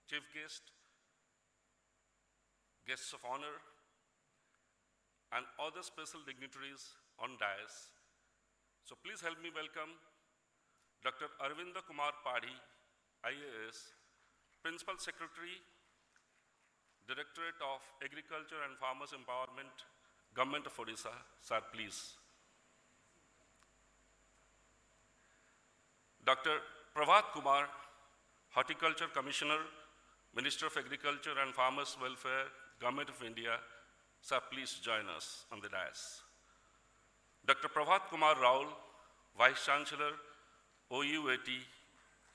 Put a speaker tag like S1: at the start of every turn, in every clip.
S1: chief guest, guests of honor, and other special dignitaries on dais, So please help me welcome Dr. Arvinda Kumar Padhi, IAS, Principal Secretary, Directorate of Agriculture and Farmers Empowerment, Government of Odisha. Sir, please. Dr. Pravat Kumar, Horticulture Commissioner, Minister of Agriculture and Farmers Welfare, Government of India. Sir, please join us on the dais. Dr. Pravat Kumar Raul, Vice Chancellor, OUAT.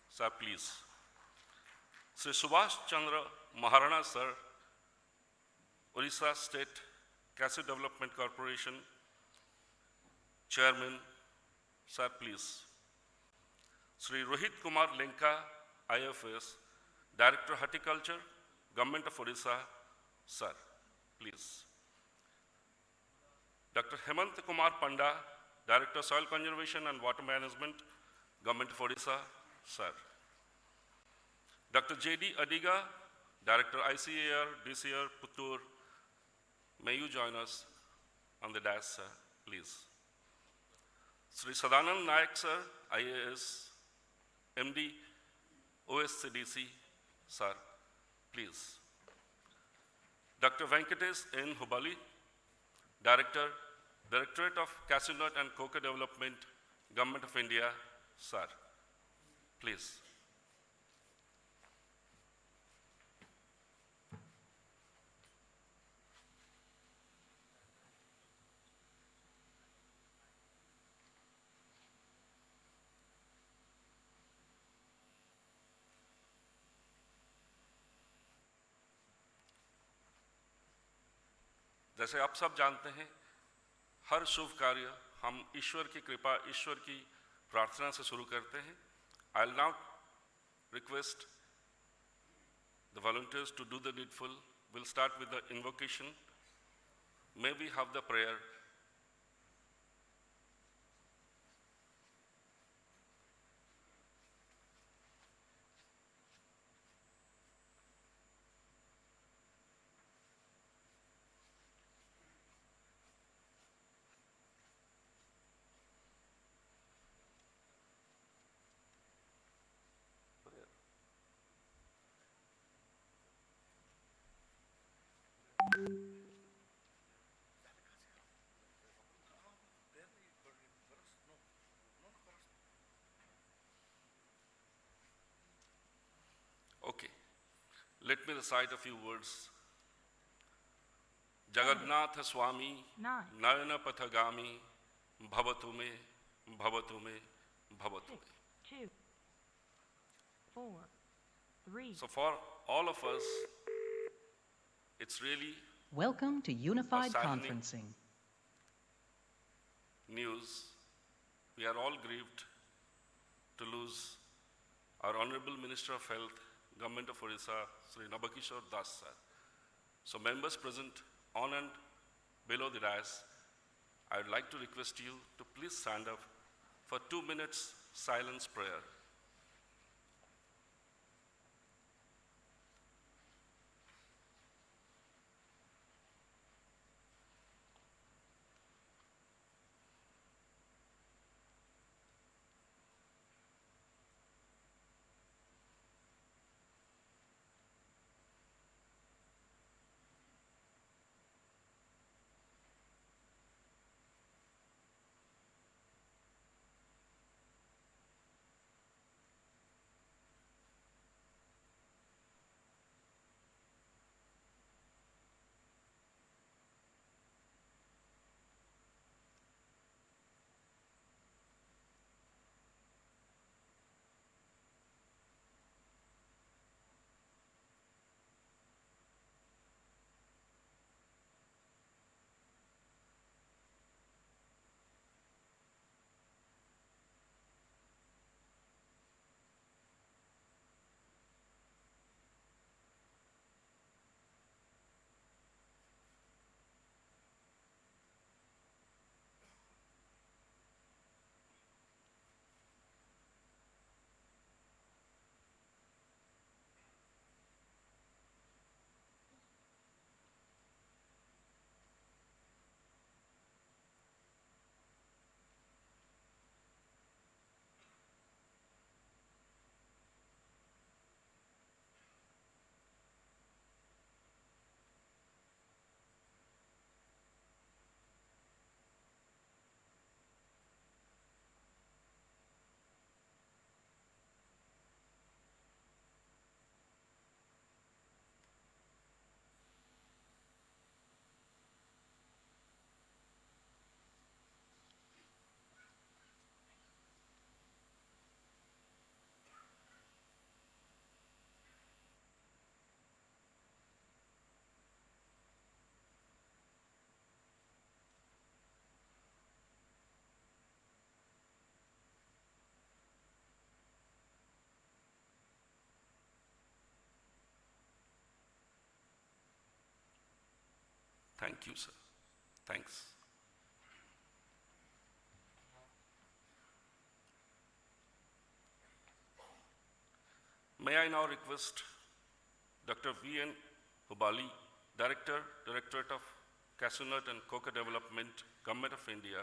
S1: Sir, please. Sri Subhash Chandra Maharana, sir, Orissa State Cashew Development Corporation, Chairman. Sir, please. Sri Rohit Kumar Lenka, IFS, Director Horticulture, Government of Odisha. Sir, please. Dr. Hemant Kumar Panda, Director Soil Conservation and Water Management, Government of Odisha. Sir. Dr. J.D. Adiga, Director ICAR, DCR, Puttur. May you join us on the dais, sir, please. Sri Sadanand Nayak, sir, IAS, MD, OSCDC, sir, please. Dr. Venkatesh N. Hubali, Director, Directorate of Cashew Nut and Cocoa Development, Government of India, sir, please. जैसे आप सब जानते हैं, हर शुभ कार्य हम ईश्वर की कृपा, ईश्वर की प्रार्थना से शुरू करते हैं. I will now request the volunteers to do the needful. We'll start with the invocation. May we have the prayer. Okay, let me recite a few words. Jagannath Swami, Nayana Pathagami, Bhavatu me, Bhavatu me, Bhavatu me.
S2: 2, 4, 3.
S1: So for all of us, it's really
S3: Welcome to Unified
S1: saddening
S3: Conferencing.
S1: news. We are all grieved to lose our Honorable Minister of Health, Government of Odisha, Sri Nabakishore Das, sir. So members present on and below the dais, I would like to request you to please stand up for 2 minutes silence prayer. Thank you, sir. Thanks. May I now request Dr. V.N. Hubali, Director, Directorate of Cashew Nut and Cocoa Development, Government of India,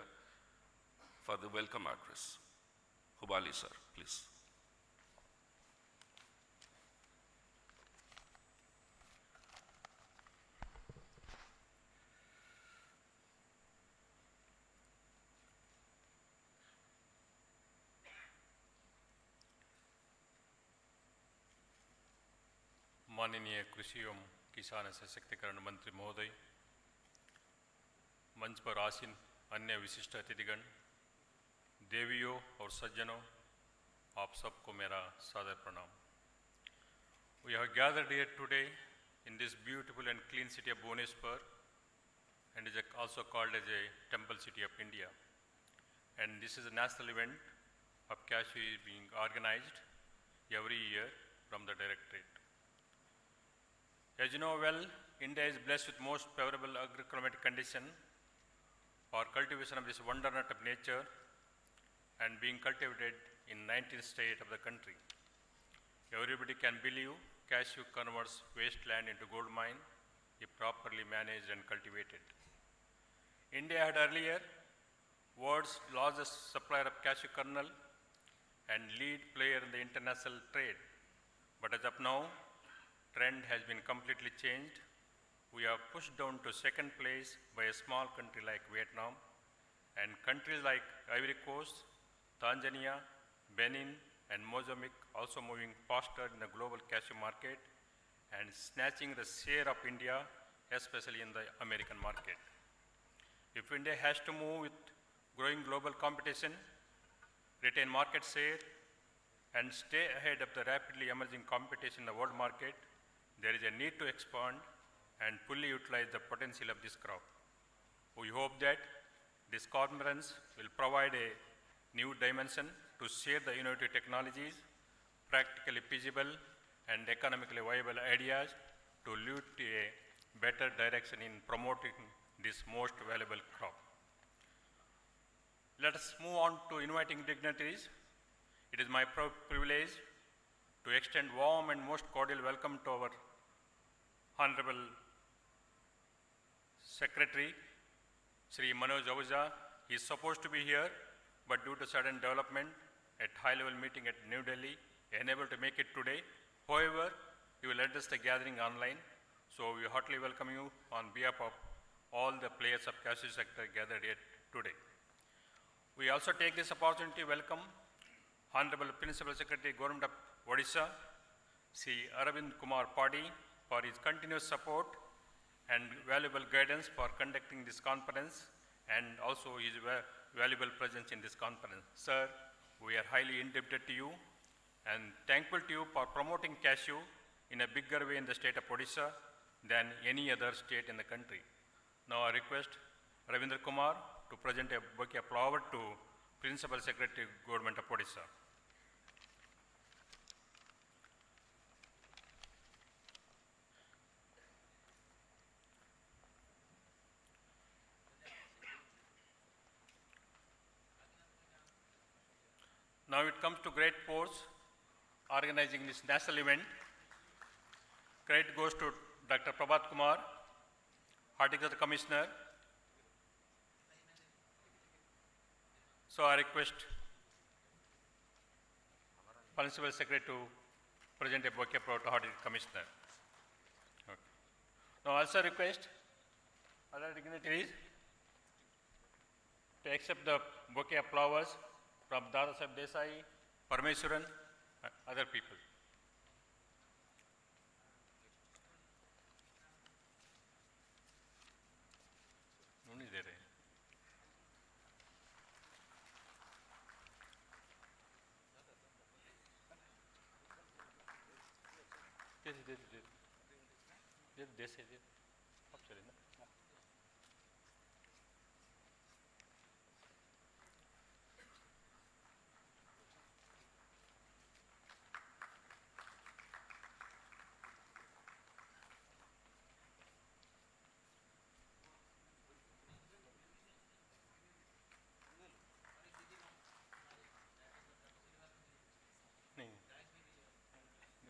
S1: for the welcome address. Hubali, sir, please.
S4: माननीय कृषि एवं किसान सशक्तिकरण मंत्री महोदय, मंच पर आसीन अन्य विशिष्ट अतिथिगण, देवियों और सज्जनों, आप सबको मेरा सादर प्रणाम. We have gathered here today in this beautiful and clean city of Bhubaneswar, and is also called as a temple city of India. And this is a national event of Cashew is being organized every year from the directorate. As you know well, India is blessed with most favorable agroclimatic condition for cultivation of this wonder nut of nature and being cultivated in 19 states of the country. Everybody can believe cashew converts wasteland into gold mine if properly managed and cultivated. India had earlier world's largest supplier of cashew kernel and lead player in the international trade. But as of now, trend has been completely changed. We are pushed down to second place by a small country like Vietnam, and countries like Ivory Coast, Tanzania, Benin, and Mozambique also moving faster in the global cashew market and snatching the share of India, especially in the American market. If India has to move with growing global competition, retain market share, and stay ahead of the rapidly emerging competition in the world market, there is a need to expand and fully utilize the potential of this crop. We hope that this conference will provide a new dimension to share the innovative technologies, practically feasible and economically viable ideas to lead to a better direction in promoting this most valuable crop. Let us move on to inviting dignitaries. It is my privilege to extend warm and most cordial welcome to our Honorable Secretary, Sri Manoj Ahuja. He is supposed to be here, but due to sudden development at high-level meeting at New Delhi, unable to make it today. However, he will address the gathering online, so we heartily welcome you on behalf of all the players of cashew sector gathered here today. We also take this opportunity to welcome Honorable Principal Secretary, Government of Odisha, Sri Arvind Kumar Padi, for his continuous support and valuable guidance for conducting this conference, and also his valuable presence in this conference. Sir, we are highly indebted to you and thankful to you for promoting cashew in a bigger way in the state of Odisha than any other state in the country. Now I request Ravindra Kumar to present a bouquet of flowers to Principal Secretary, Government of Odisha. Now it comes to great force organizing this national event. Credit goes to Dr. Prabhat Kumar, Horticulture Commissioner. So I request Principal Secretary to present a bouquet to Horticulture Commissioner. Okay. Now I also request other dignitaries to accept the bouquet of flowers from Dada Saheb Desai, Parmeshwaran, and other people. नहीं दे रहे. दे अब चले ना.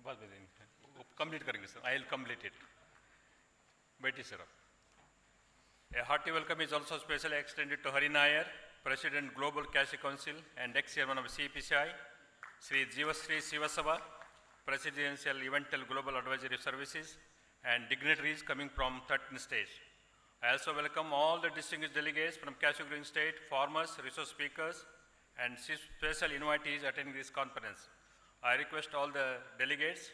S4: बस complete करेंगे sir. I will complete it. बैठिए sir आप. A hearty welcome is also specially extended to Hari Nair, President Global Cashew Council and ex-chairman of CPCI, Sri Jivasri Sivasava, Presidential Evental Global Advisory Services, and dignitaries coming from 13 states. I also welcome all the distinguished delegates from Cashew Green State, farmers, resource speakers, and special invitees attending this conference. I request all the delegates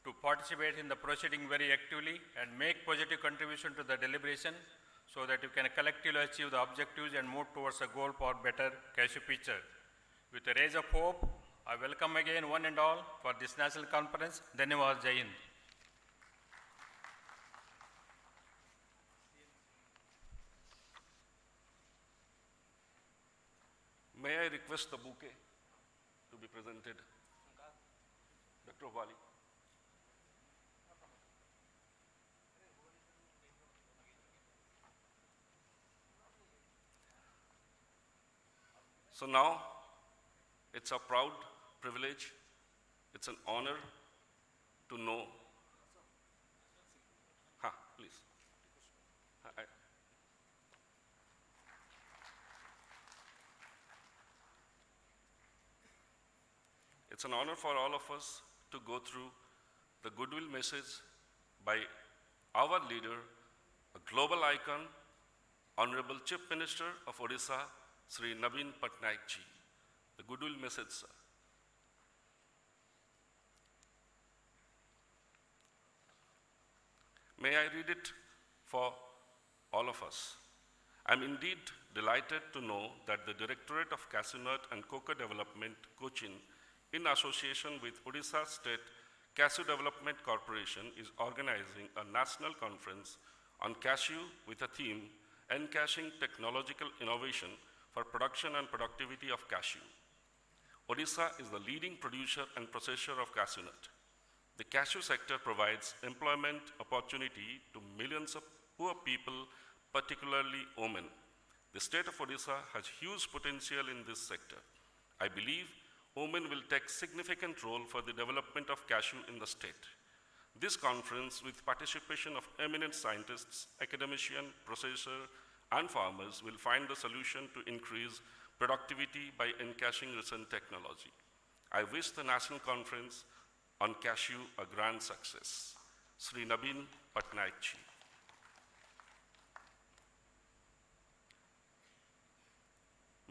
S4: to participate in the proceeding very actively and make positive contribution to the deliberation so that you can collectively achieve the objectives and move towards a goal for better Cashew future. With a rays of hope, I welcome again one and all for this national conference. Dhanyawad, Jai Hind.
S1: May I request the bouquet to be presented? Dr. Wali. So now, it's a proud privilege, it's an honor to know. Please. It's an honor for all of us to go through the goodwill message by our leader, a global icon, Honorable Chief Minister of Odisha, Sri Naveen Patnaik ji. The goodwill message, sir. May I read it for all of us? I'm indeed delighted to know that the Directorate of Cashew Nut and Cocoa Development, Cochin, in association with Odisha State Cashew Development Corporation, is organizing a national conference on cashew with a theme, ENCASHING Technological Innovation for Production and Productivity of Cashew. Odisha is the leading producer and processor of cashew nut. The cashew sector provides employment opportunity to millions of poor people, particularly women. The state of Odisha has huge potential in this sector. I believe women will take significant role for the development of cashew in the state. This conference, with participation of eminent scientists, academicians, processors, and farmers, will find the solution to increase productivity by encashing recent technology. I wish the national conference on cashew a grand success. Sri Naveen Patnaik ji.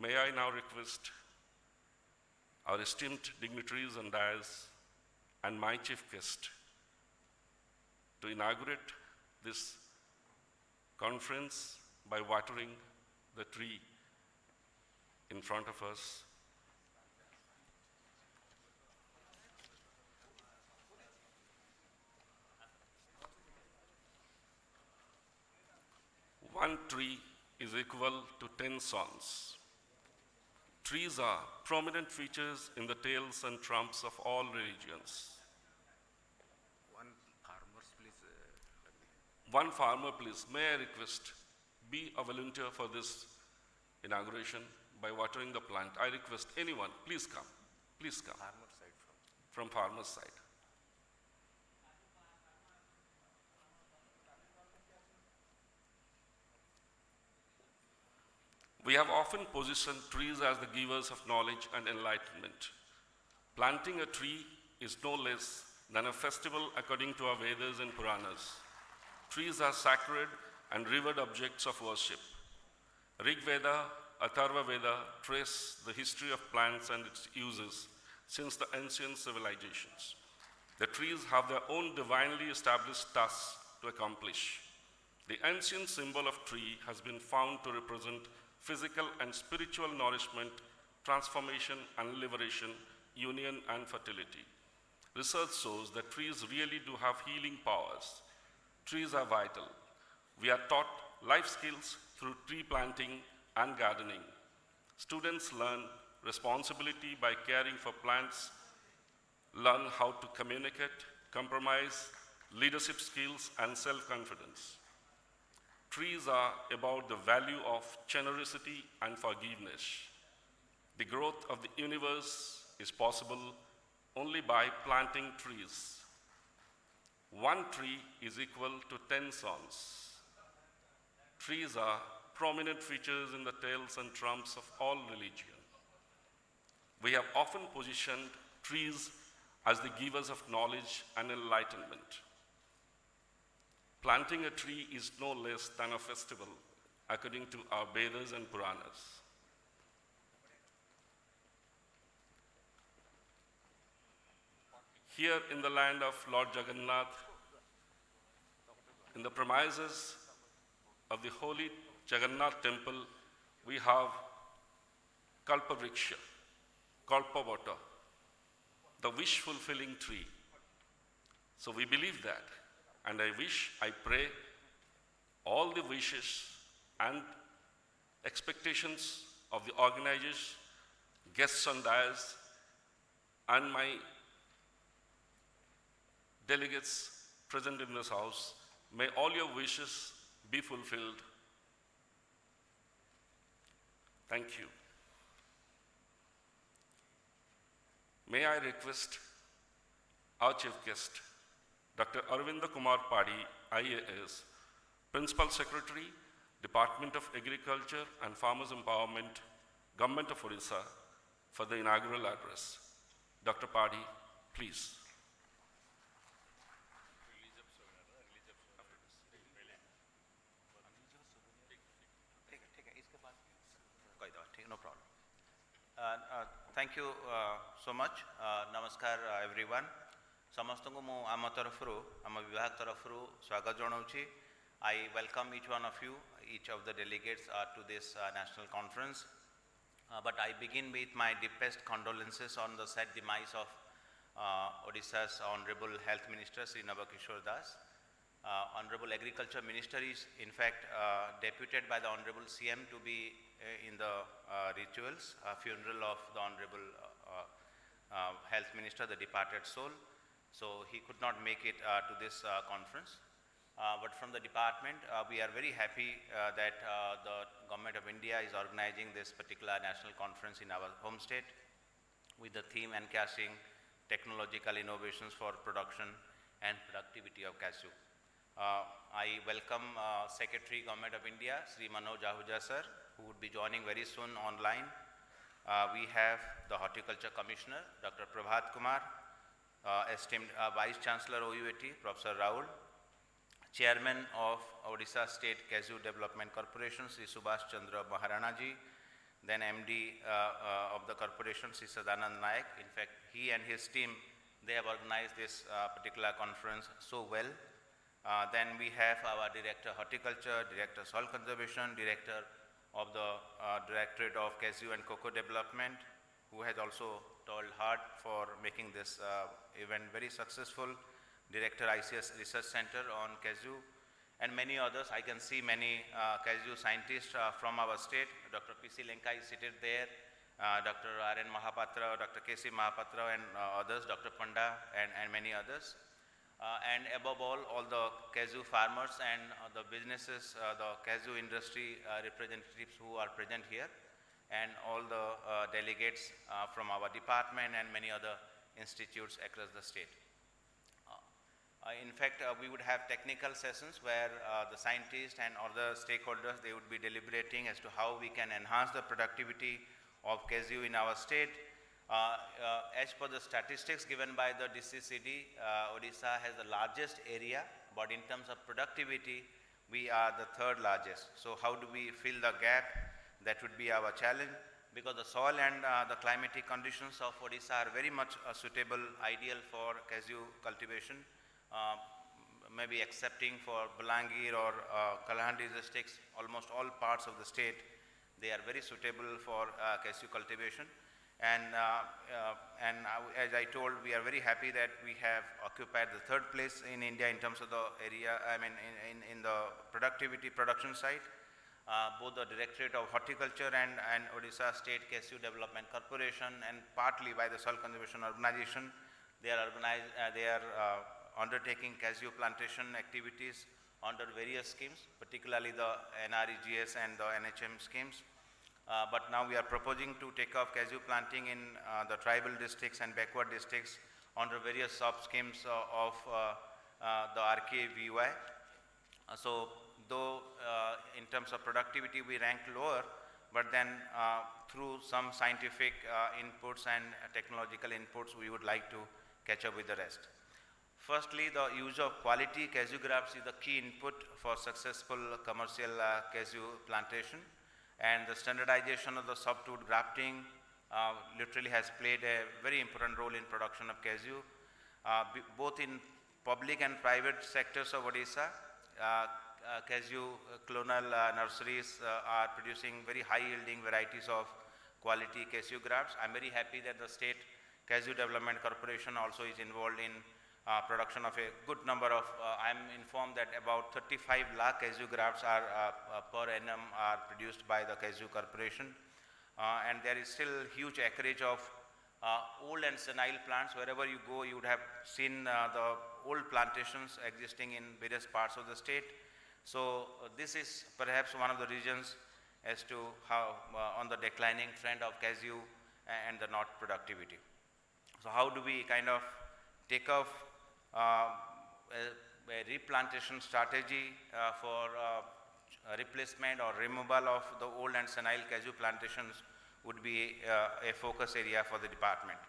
S1: May I now request our esteemed dignitaries and dais and my chief guest to inaugurate this conference by watering the tree in front of us. One tree is equal to 10 suns. Trees are prominent features in the tales and trumps of all religions. One farmer, please, may I request, be a volunteer for this inauguration by watering the plant. I request anyone, please come, please come. From farmer's side. We have often positioned trees as the givers of knowledge and enlightenment. Planting a tree is no less than a festival according to our Vedas and Puranas. Trees are sacred and revered objects of worship. Rig Veda, Atharva Veda trace the history of plants and its uses since the ancient civilizations. The trees have their own divinely established tasks to accomplish. The ancient symbol of tree has been found to represent physical and spiritual nourishment, transformation and liberation, union and fertility. Research shows that trees really do have healing powers. Trees are vital. We are taught life skills through tree planting and gardening. Students learn responsibility by caring for plants, learn how to communicate, compromise, leadership skills, and self-confidence. Trees are about the value of generosity and forgiveness. The growth of the universe is possible only by planting trees. one tree is equal to 10 songs. Trees are prominent features in the tales and trumps of all religion. We have often positioned trees as the givers of knowledge and enlightenment. Planting a tree is no less than a festival, according to our Vedas and Puranas. Here in the land of Lord Jagannath, in the premises of the holy Jagannath temple, we have Kalpavriksha, Kalpavata, the wish-fulfilling tree. So we believe that, and I pray all the wishes and expectations of the organizers, guests on dais, and my delegates present in this house, may all your wishes be fulfilled. Thank you. May I request our chief guest, Dr. Arvinda Kumar Padi, IAS, Principal Secretary, Department of Agriculture and Farmers Empowerment, Government of Odisha, for the inaugural address. Dr. Padi, please.
S5: No problem. Thank you so much. Namaskar everyone. Samastungu mu ama tarafru, ama vibhag tarafru swagat janauchi. I welcome each one of you, each of the delegates to this national conference. But I begin with my deepest condolences on the sad demise of Odisha's Honorable Health Minister Sri Nabakishore Das. Honorable Agriculture Minister is in fact deputed by the Honorable CM to be in the rituals, funeral of the Honorable Health Minister, the departed soul. So he could not make it to this conference. But from the department, we are very happy that the Government of India is organizing this particular national conference in our home state with the theme ENCASHING Technological Innovations for Production and Productivity of Cashew. I welcome Secretary Government of India, Sri Manoj Ahuja sir, who would be joining very soon online. We have the Horticulture Commissioner, Dr. Prabhat Kumar, esteemed Vice Chancellor OUAT, Professor Raul, Chairman of Odisha State Cashew Development Corporation, Sri Subhash Chandra Maharana ji, then MD of the corporation, Sri Sadanand Nayak. In fact, he and his team, they have organized this particular conference so well. Then we have our Director Horticulture, Director Soil Conservation, Director of the Directorate of Cashew and Cocoa Development, who has also toiled hard for making this event very successful, Director ICS Research Center on Cashew, and many others. I can see many cashew scientists from our state. Dr. P.C. Lenka is seated there, Dr. R.N. Mahapatra, Dr. K.C. Mahapatra and others, Dr. Panda and many others. And above all the cashew farmers and the businesses, the cashew industry representatives who are present here, and all the delegates from our department and many other institutes across the state. In fact, we would have technical sessions where the scientists and other stakeholders, they would be deliberating as to how we can enhance the productivity of cashew in our state. As per the statistics given by the DCCD, Odisha has the largest area, but in terms of productivity, we are the third largest. So how do we fill the gap? That would be our challenge, because the soil and the climatic conditions of Odisha are very much suitable, ideal for cashew cultivation. Maybe excepting for Balangir or Kalahandi districts, almost all parts of the state, they are very suitable for cashew cultivation. And as I told, we are very happy that we have occupied the third place in India in terms of the area, I mean in the production side. Both the Directorate of Horticulture and Odisha State Cashew Development Corporation, and partly by the Soil Conservation Organization, they are undertaking cashew plantation activities under various schemes, particularly the NREGS and the NHM schemes. But now we are proposing to take off cashew planting in the tribal districts and backward districts under various sub-schemes of the RKVY. So though in terms of productivity we ranked lower, but then through some scientific inputs and technological inputs, we would like to catch up with the rest. Firstly, the use of quality cashew grafts is the key input for successful commercial cashew plantation, and the standardization of the softwood grafting literally has played a very important role in production of cashew, both in public and private sectors of Odisha. Cashew clonal nurseries are producing very high yielding varieties of quality cashew grafts. I'm very happy that the State Cashew Development Corporation also is involved in production of a good number of, I'm informed that about 35 lakh cashew grafts are per annum are produced by the Cashew Corporation. And there is still huge acreage of old and senile plants. Wherever you go, you would have seen the old plantations existing in various parts of the state. So this is perhaps one of the reasons as to how on the declining trend of cashew and the knot productivity. So how do we kind of take off a replantation strategy for replacement or removal of the old and senile cashew plantations would be a focus area for the department.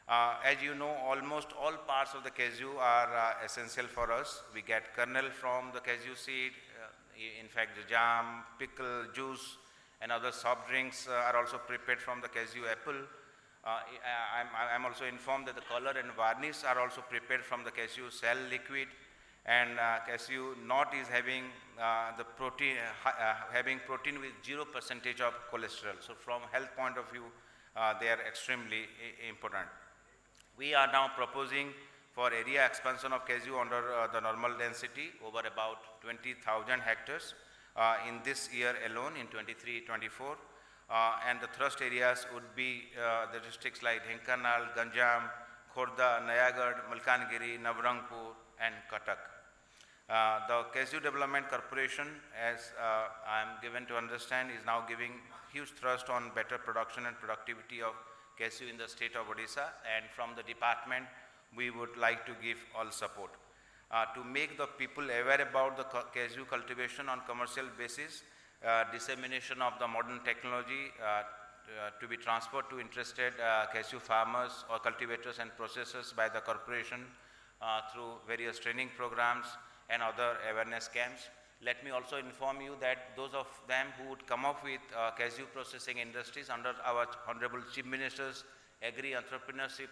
S5: As you know, almost all parts of the cashew are essential for us. We get kernel from the cashew seed. In fact, the jam, pickle, juice, and other soft drinks are also prepared from the cashew apple. I'm also informed that the color and varnish are also prepared from the cashew cell liquid, and cashew knot is having the protein, having protein with 0% of cholesterol. So from health point of view, they are extremely important. We are now proposing for area expansion of cashew under the normal density over about 20,000 hectares in this year alone in 23-24. And the thrust areas would be the districts like Dhenkanal, Ganjam, Khordha, Nayagad, Malkangiri, Navrangpur, and Cuttack. The Cashew Development Corporation, as I am given to understand, is now giving huge thrust on better production and productivity of cashew in the state of Odisha, and from the department we would like to give all support. To make the people aware about the cashew cultivation on commercial basis, dissemination of the modern technology to be transferred to interested cashew farmers or cultivators and processors by the corporation through various training programs and other awareness camps. Let me also inform you that those of them who would come up with cashew processing industries under our Honorable Chief Minister's Agri-Entrepreneurship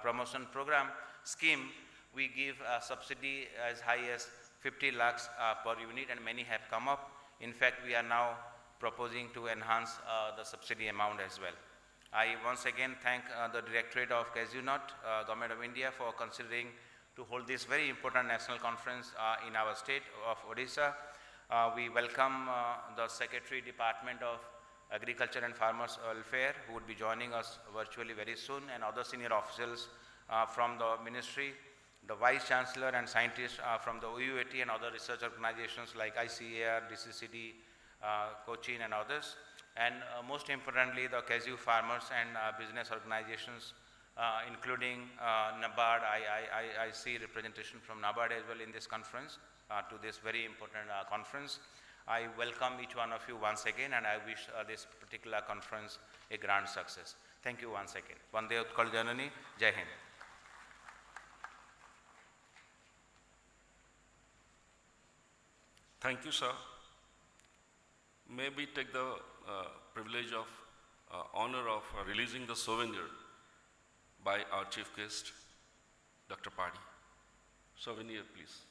S5: Promotion Program scheme, we give a subsidy as high as 50 lakhs per unit, and many have come up. In fact, we are now proposing to enhance the subsidy amount as well. I once again thank the Directorate of Cashew Nut, Government of India, for considering to hold this very important national conference in our state of Odisha. We welcome the Secretary Department of Agriculture and Farmers Welfare, who would be joining us virtually very soon, and other senior officials from the ministry, the Vice Chancellor and scientists from the OUAT and other research organizations like ICAR, DCCD, Cochin and others, and most importantly the cashew farmers and business organizations, including NABARD. I see representation from NABARD as well in this conference, to this very important conference. I welcome each one of you once again, and I wish this particular conference a grand success. Thank you once again. Vande Utkal Janani, Jai Hind.
S1: Thank you, sir. May we take the privilege of honor of releasing the souvenir by our chief guest, Dr. Padi. Souvenir, please.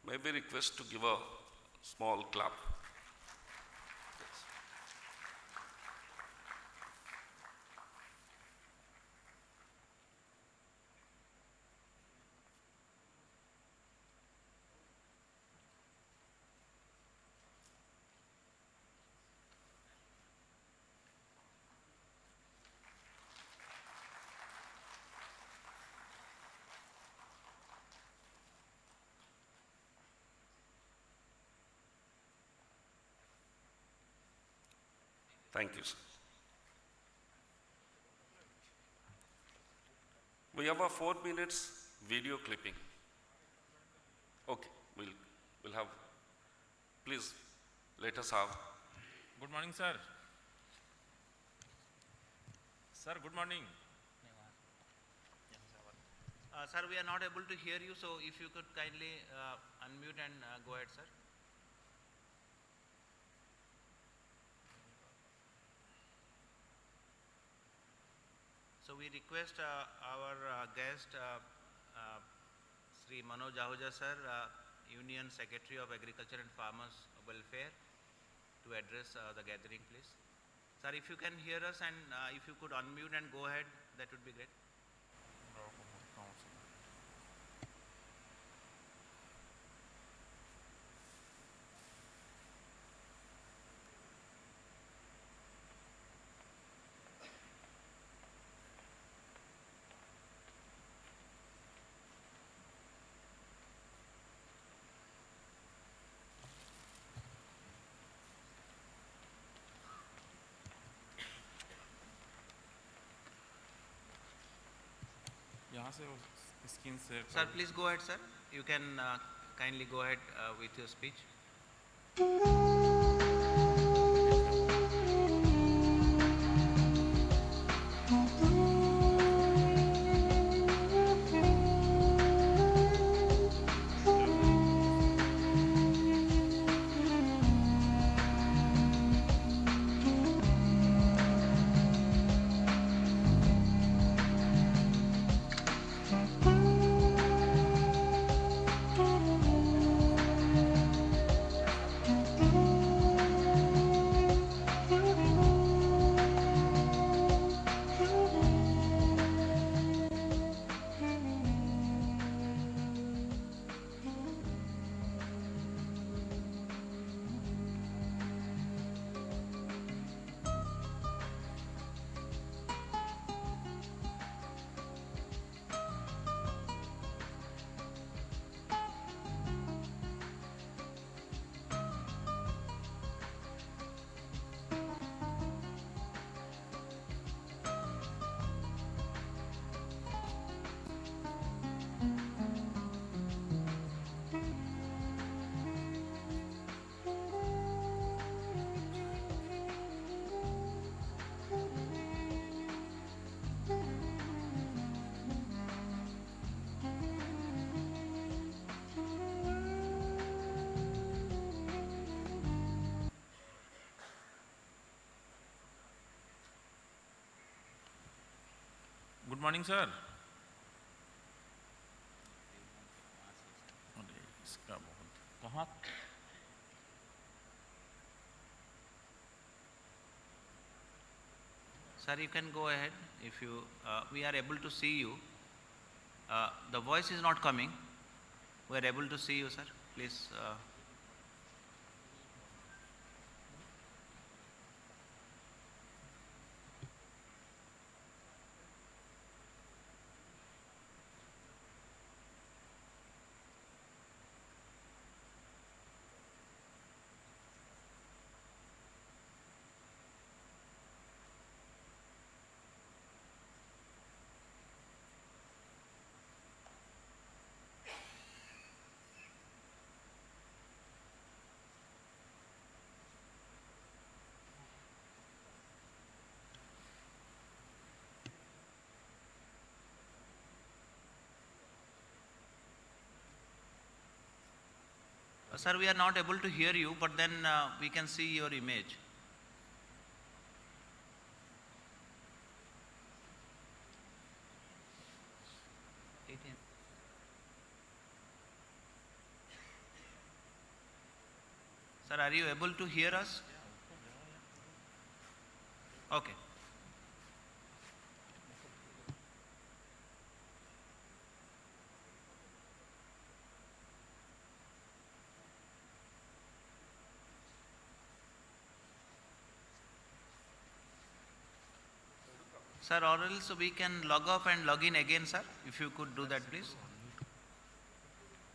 S1: May we request to give a small clap. Yes. Thank you, sir. We have a 4 minutes video clipping. Okay, we'll have, please, let us have.
S6: Good morning, sir. Sir, good morning.
S5: Sir, we are not able to hear you, so if you could kindly unmute and go ahead, sir. So we request our guest, Sri Manoj Ahuja sir, Union Secretary of Agriculture and Farmers Welfare, to address the gathering, please. Sir, if you can hear us and if you could unmute and go ahead, that would be great.
S6: यहाँ से screen से
S5: Sir, please go ahead, sir. You can kindly go ahead with your speech.
S6: Good morning sir. अरे इसका बहुत कहाँ
S5: Sir, you can go ahead if you, we are able to see you. The voice is not coming. We are able to see you, sir. Please. Sir, we are not able to hear you, but then we can see your image. Sir, are you able to hear us? Okay. Sir, or else we can log off and log in again, sir. If you could do that, please.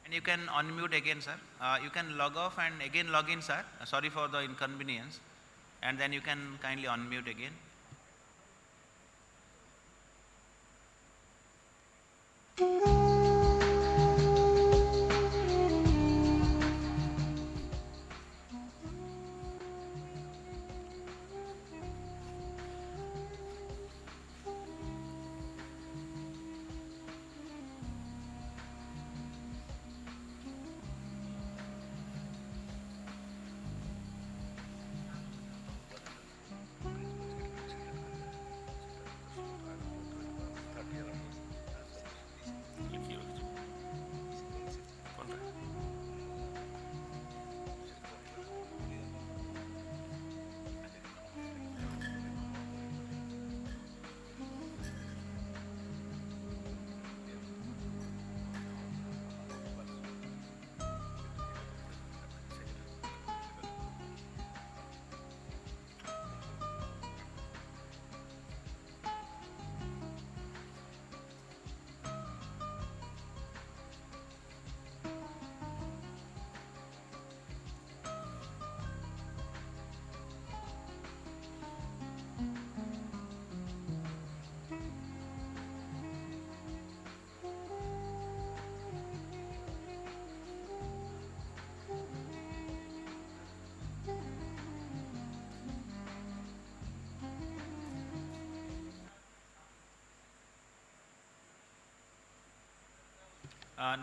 S5: And you can unmute again, sir. You can log off and again log in, sir. Sorry for the inconvenience. And then you can kindly unmute again.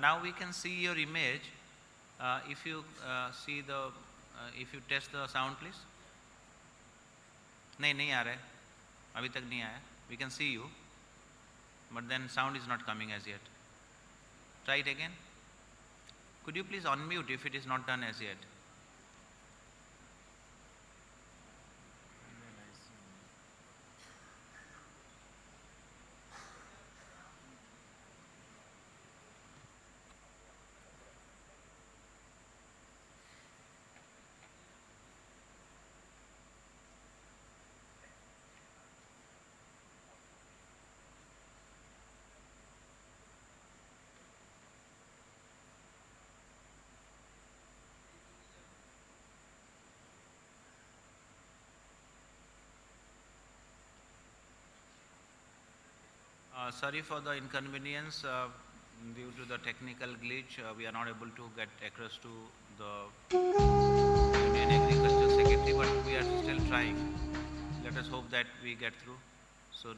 S5: Now we can see your image. If you if you test the sound, please. नहीं आ रहा है, अभी तक नहीं आया. We can see you, but then sound is not coming as yet. Try it again. Could you please unmute if it is not done as yet? Sorry for the inconvenience due to the technical glitch. We are not able to get across to the Union Agriculture Secretary, but we are still trying. Let us hope that we get through soon.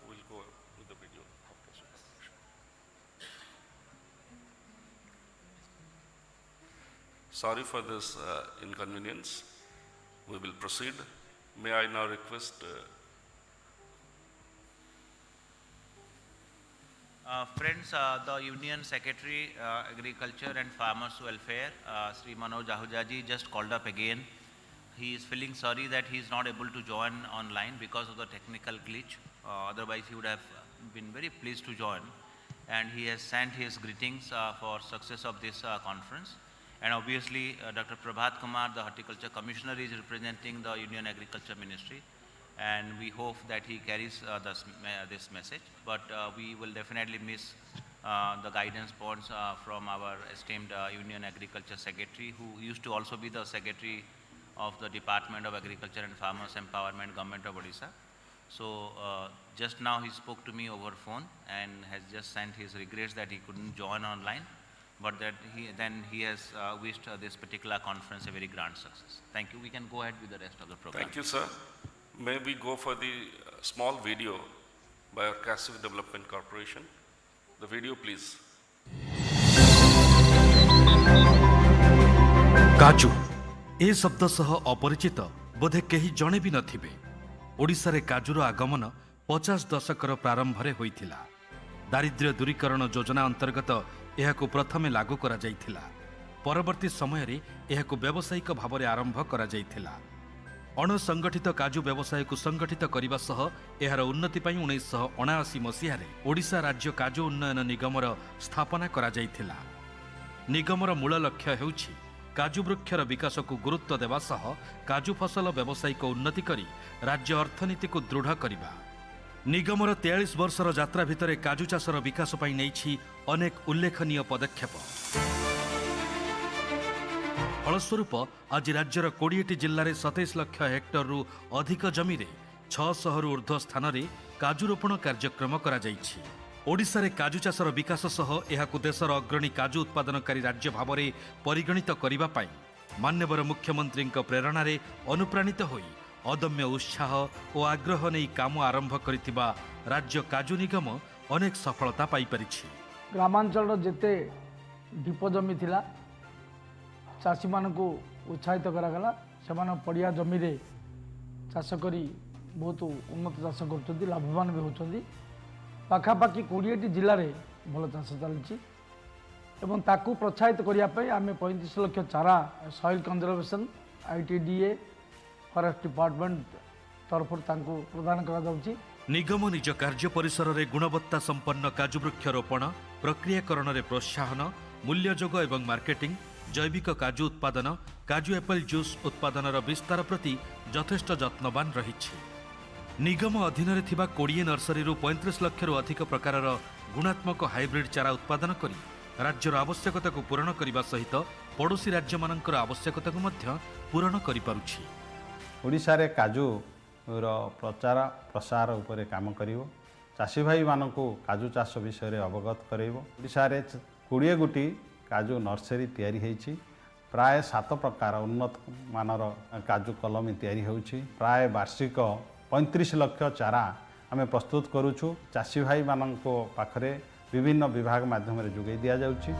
S1: We'll go with the video after. Sorry for this inconvenience. We will proceed. May I now request
S5: Friends, the Union Secretary, Agriculture and Farmers Welfare, Sri Manoj Ahuja ji just called up again. He is feeling sorry that he is not able to join online because of the technical glitch. Otherwise, he would have been very pleased to join. And he has sent his greetings for success of this conference. And obviously, Dr. Prabhat Kumar, the Horticulture Commissioner, is representing the Union Agriculture Ministry. And we hope that he carries this message. But we will definitely miss the guidance points from our esteemed Union Agriculture Secretary, who used to also be the Secretary of the Department of Agriculture and Farmers Empowerment, Government of Odisha. So just now he spoke to me over phone and has just sent his regrets that he couldn't join online, but that he has wished this particular conference a very grand success. Thank you. We can go ahead with the rest of the program.
S1: Thank you, sir. May we go for the small video by our Cashew Development Corporation? The video, please.
S7: काजू ए शब्द सह अपरिचित बोधे केही जणे भी नथिबे। ओडिशारे काजूर आगमन 50 दशकर प्रारंभरे होइथिला। दारिद्र्य दूरीकरण योजना अंतर्गत एहाकु प्रथमे लागू करा जाइथिला। परवर्ती समय रे एहाकु व्यावसायिक भावरे आरंभ करा जाइथिला। अणसंगठित काजू व्यवसाय को संगठित करने सह एहार उन्नति पई 1979 मसीह रे ओडिशा राज्य काजू उन्नयन निगमर स्थापना करा जाइथिला। निगमर मूल लक्ष्य हेउछि काजू वृक्षर विकास को गुरुत्व देवा सह काजू फसल व्यवसायिक उन्नति करी राज्य अर्थनीति को दृढ़ करिबा। निगमर 43 वर्षर यात्रा भितरे काजू चाषर विकास पई नैछि अनेक उल्लेखनीय पदक्षेप। फलस्वरूप आज राज्यर 20टी जिल्ला रे 27 लाख हेक्टर रु अधिक जमी रे 600 रु ऊर्ध्व स्थान रे काजू रोपण कार्यक्रम करा जाइछि। ओडिशा रे काजू चाषर विकास सह एहाकु देशर अग्रणी काजू उत्पादनकारी राज्य भावरे परिगणित करिबा पई मान्यवर मुख्यमंत्री प्रेरणा रे अनुप्राणित होई अदम्य उत्साह और आग्रह नहीं काम आरंभ करिथिबा राज्य काजू निगम अनेक सफलता पाई परिछि।
S8: ग्रामांचल जेते ढीप जमी थिला चाषी मानकु उत्साहित करागला सेमान पड़िया जमी रे चाष करी बहुत उन्नत चाष कर लाभवान भी होचंदी। पाखापाखि 20टी जिले में भल चाष चलती एवं ताकू प्रोत्साहित करने आम 35 लाख चारा soil conservation ITDA forest department तरफ प्रदान करा जाउची।
S7: निगम निज कार्य परिसर रे गुणवत्ता संपन्न काजू वृक्ष रोपण प्रक्रियाकरण रे प्रोत्साहन मूल्य जोग एवं मार्केटिंग जैविक काजू उत्पादन काजू एपल जूस उत्पादन विस्तार प्रति यथेष्ट जत्नवान रहिछि। निगम अधीन रे थिबा 20 नर्सरी रु 35 लाख रु अधिक प्रकारर गुणात्मक हाइब्रिड चारा उत्पादन करी राज्यर आवश्यकता को पूरण करने सहित पड़ोशी राज्य मानकर आवश्यकता को मध्य पूरण करि पारुछि।
S9: ओडिशा रे काजू रो प्रचार प्रसार उपरे काम करिवो। चाषी भाई मानकु काजू चाष विषय रे अवगत करेइवो। ओडिशा रे 20 गोटी काजू नर्सरी तैयारी हेछि। प्राय 7 प्रकार उन्नत मानर काजू कलमी तैयारी होछि। प्राय वार्षिक 35 लाख चारा आमे प्रस्तुत करूछु। चाषी भाई माननको पाखरे विभिन्न विभाग माध्यम रे जोगै दिया जाउछि।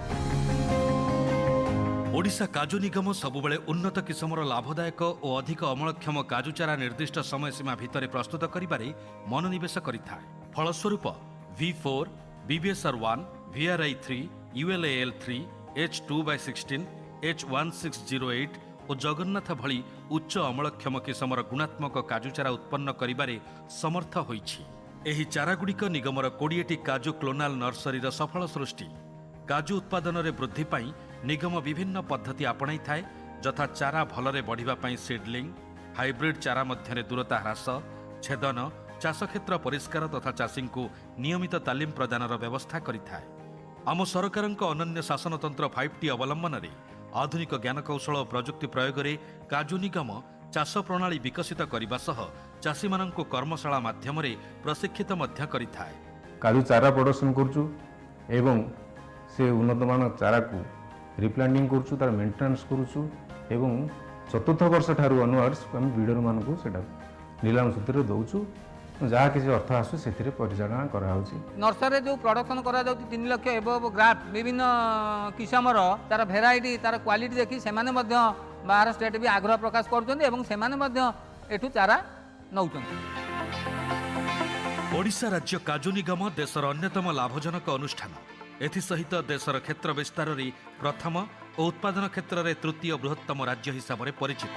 S7: ओडिशा काजू निगम सबुबले उन्नत किस्मर लाभदायक और अधिक अमलक्षम काजू चारा निर्दिष्ट समय सीमा भितर प्रस्तुत करिबारे मनोनिवेश करिथाय। फलस्वरूप V4, BBSR1, VRI3, ULAL3, H2/16, H1608 और जगन्नाथ भली उच्च अमलक्षम किस्मर गुणात्मक काजू चारा उत्पन्न करिबारे समर्थ होइछि। एही चारागुड़िक निगमर 20टी काजू क्लोनाल नर्सरीर सफल सृष्टि। काजू उत्पादन रे वृद्धि पाई निगम विभिन्न पद्धति आपणाई थाए जथा चारा भलरे बढ़िबा पाई सीडलिंग हाइब्रिड चारा मध्यरे दूरता ह्रास छेदन चाष क्षेत्र परिष्कार तथा चाषी को नियमित तालीम प्रदानर व्यवस्था करिथाए। आम सरकारक अनन्य शासन तंत्र 5T अवलंबन रे आधुनिक ज्ञान कौशल और प्रजुक्ति प्रयोग रे काजू निगम चाष प्रणाली विकसित करने सह चाषी माननको कर्मशाला माध्यम रे प्रशिक्षित मध्य करिथाए।
S10: काजू चारा प्रोडक्शन करचु एवं से उन्नतमान चारा को रिप्लांटिंग करचु तार मेंटेनेंस करचु एवं चतुर्थ वर्ष ठारू अनवर्ड्स हम बिल्डर मानकु सेटा नीलाम सूत्र दउचु जहाँ किसी अर्थ आसु से परिचालना कराउछि।
S11: नर्सरी जो प्रोडक्शन करा जाउछि 3 लाख एबव ग्राफ्ट विभिन्न किस्मर तार भेराइटी तार क्वालिटी देखि सेमाने मध्य बाहर स्टेट भी आग्रह प्रकाश करछन्ती एवं सेमाने मध्य एठु चारा नउछन्ती।
S7: ओडिशा राज्य काजू निगम देशर अन्यतम लाभजनक अनुष्ठान। एथिसहित देशर क्षेत्र विस्तार रे प्रथम और उत्पादन क्षेत्र रे तृतीय बृहत्तम राज्य हिसाब से परिचित।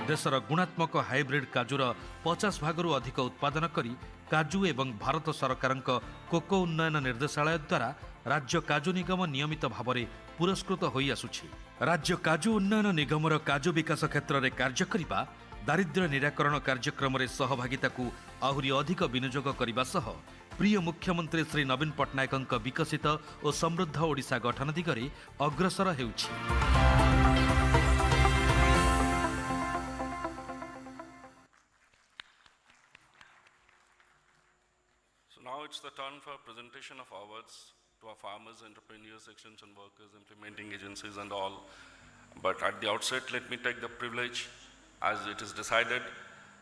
S7: देशर गुणात्मक हाइब्रिड काजूर 50 भागरू अधिक उत्पादन करी काजू एवं भारत सरकार कोको उन्नयन निर्देशालय द्वारा राज्य काजू निगम नियमित भाव में पुरस्कृत होई आसुछि। राज्य काजू उन्नयन निगमर काजू विकास क्षेत्र में कार्य करिबा दारिद्र्य निराकरण कार्यक्रम रे सहभागिता को आहुरी अधिक विनियोग करने सह प्रिय मुख्यमंत्री श्री नवीन पट्टनायक विकसित और समृद्ध ओडिशा गठन दिगरे अग्रसर हेउछि।
S1: So now it's the turn for presentation of awards to our farmers, entrepreneurs, extension workers, implementing agencies and all. But at the outset, let me take the privilege, as it is decided,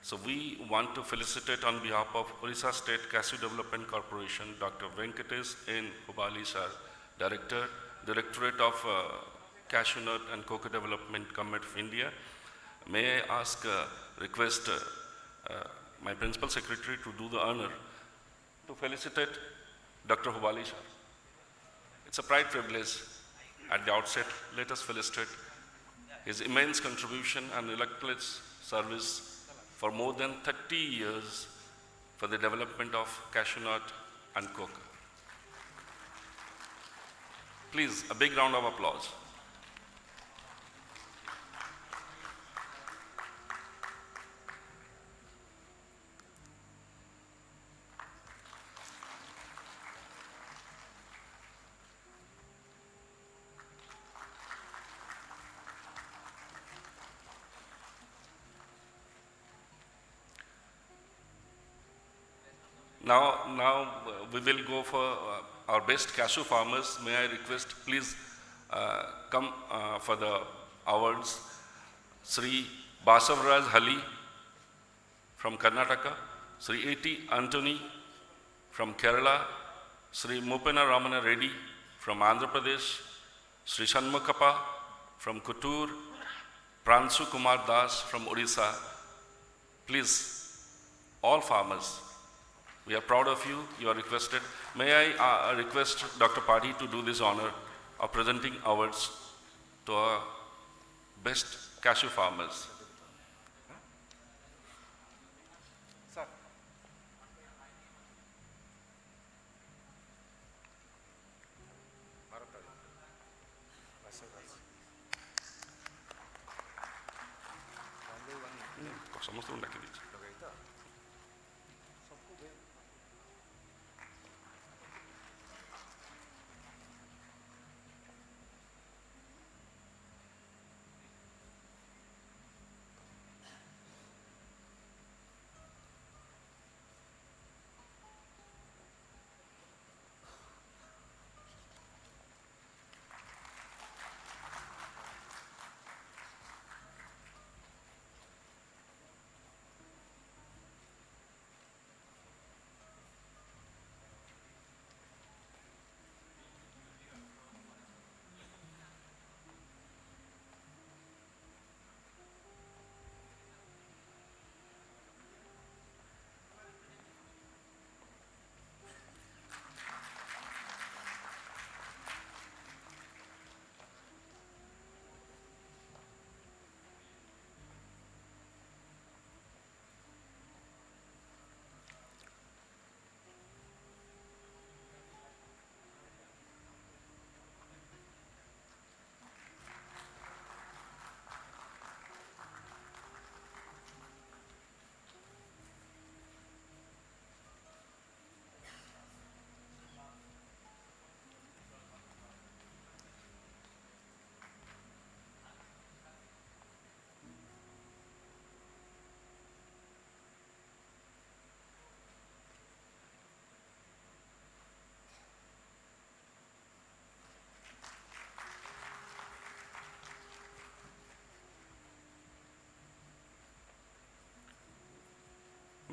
S1: So we want to felicitate on behalf of Orissa State Cashew Development Corporation, Dr. Venkatesh N. Hubali sir, Director, Directorate of Cashew Nut and Cocoa Development, Government of India. May I ask, request my Principal Secretary to do the honor to felicitate Dr. Hubali sir. It's a pride privilege. At the outset, let us felicitate his immense contribution and electoral service for more than 30 years for the development of cashew nut and cocoa. Please, a big round of applause. Now we will go for our best cashew farmers. May I request, please come for the awards. Sri Basavaraj Hali from Karnataka, Sri A.T. Antony from Kerala, Sri Mupena Ramana Reddy from Andhra Pradesh, Sri Shanmukappa from Kuttur, Pransu Kumar Das from Odisha. Please, all farmers, we are proud of you. You are requested. May I request Dr. Padhi to do this honor of presenting awards to our best cashew farmers.
S12: Sir.
S1: ସମସ୍ତଙ୍କୁ ଡାକି ଦେଇଛି।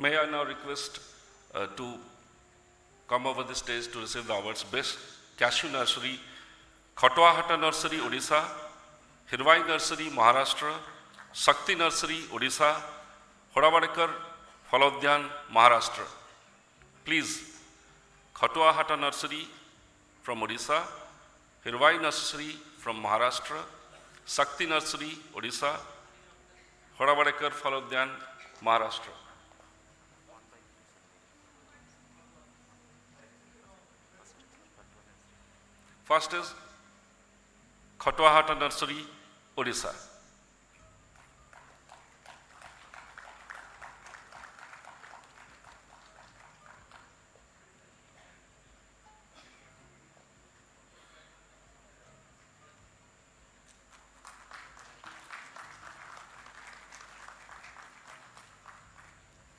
S1: May I now request to come over the stage to receive the awards. Best Cashew Nursery, Khatwahata Nursery, Odisha, Hirvai Nursery, Maharashtra, Shakti Nursery, Odisha, Hodavadekar, Phalodyan, Maharashtra. Please, Khatwahata Nursery from Odisha, Hirvai Nursery from Maharashtra, Shakti Nursery, Odisha, Hodavadekar, Phalodyan, Maharashtra. First is Khatwahata Nursery, Odisha.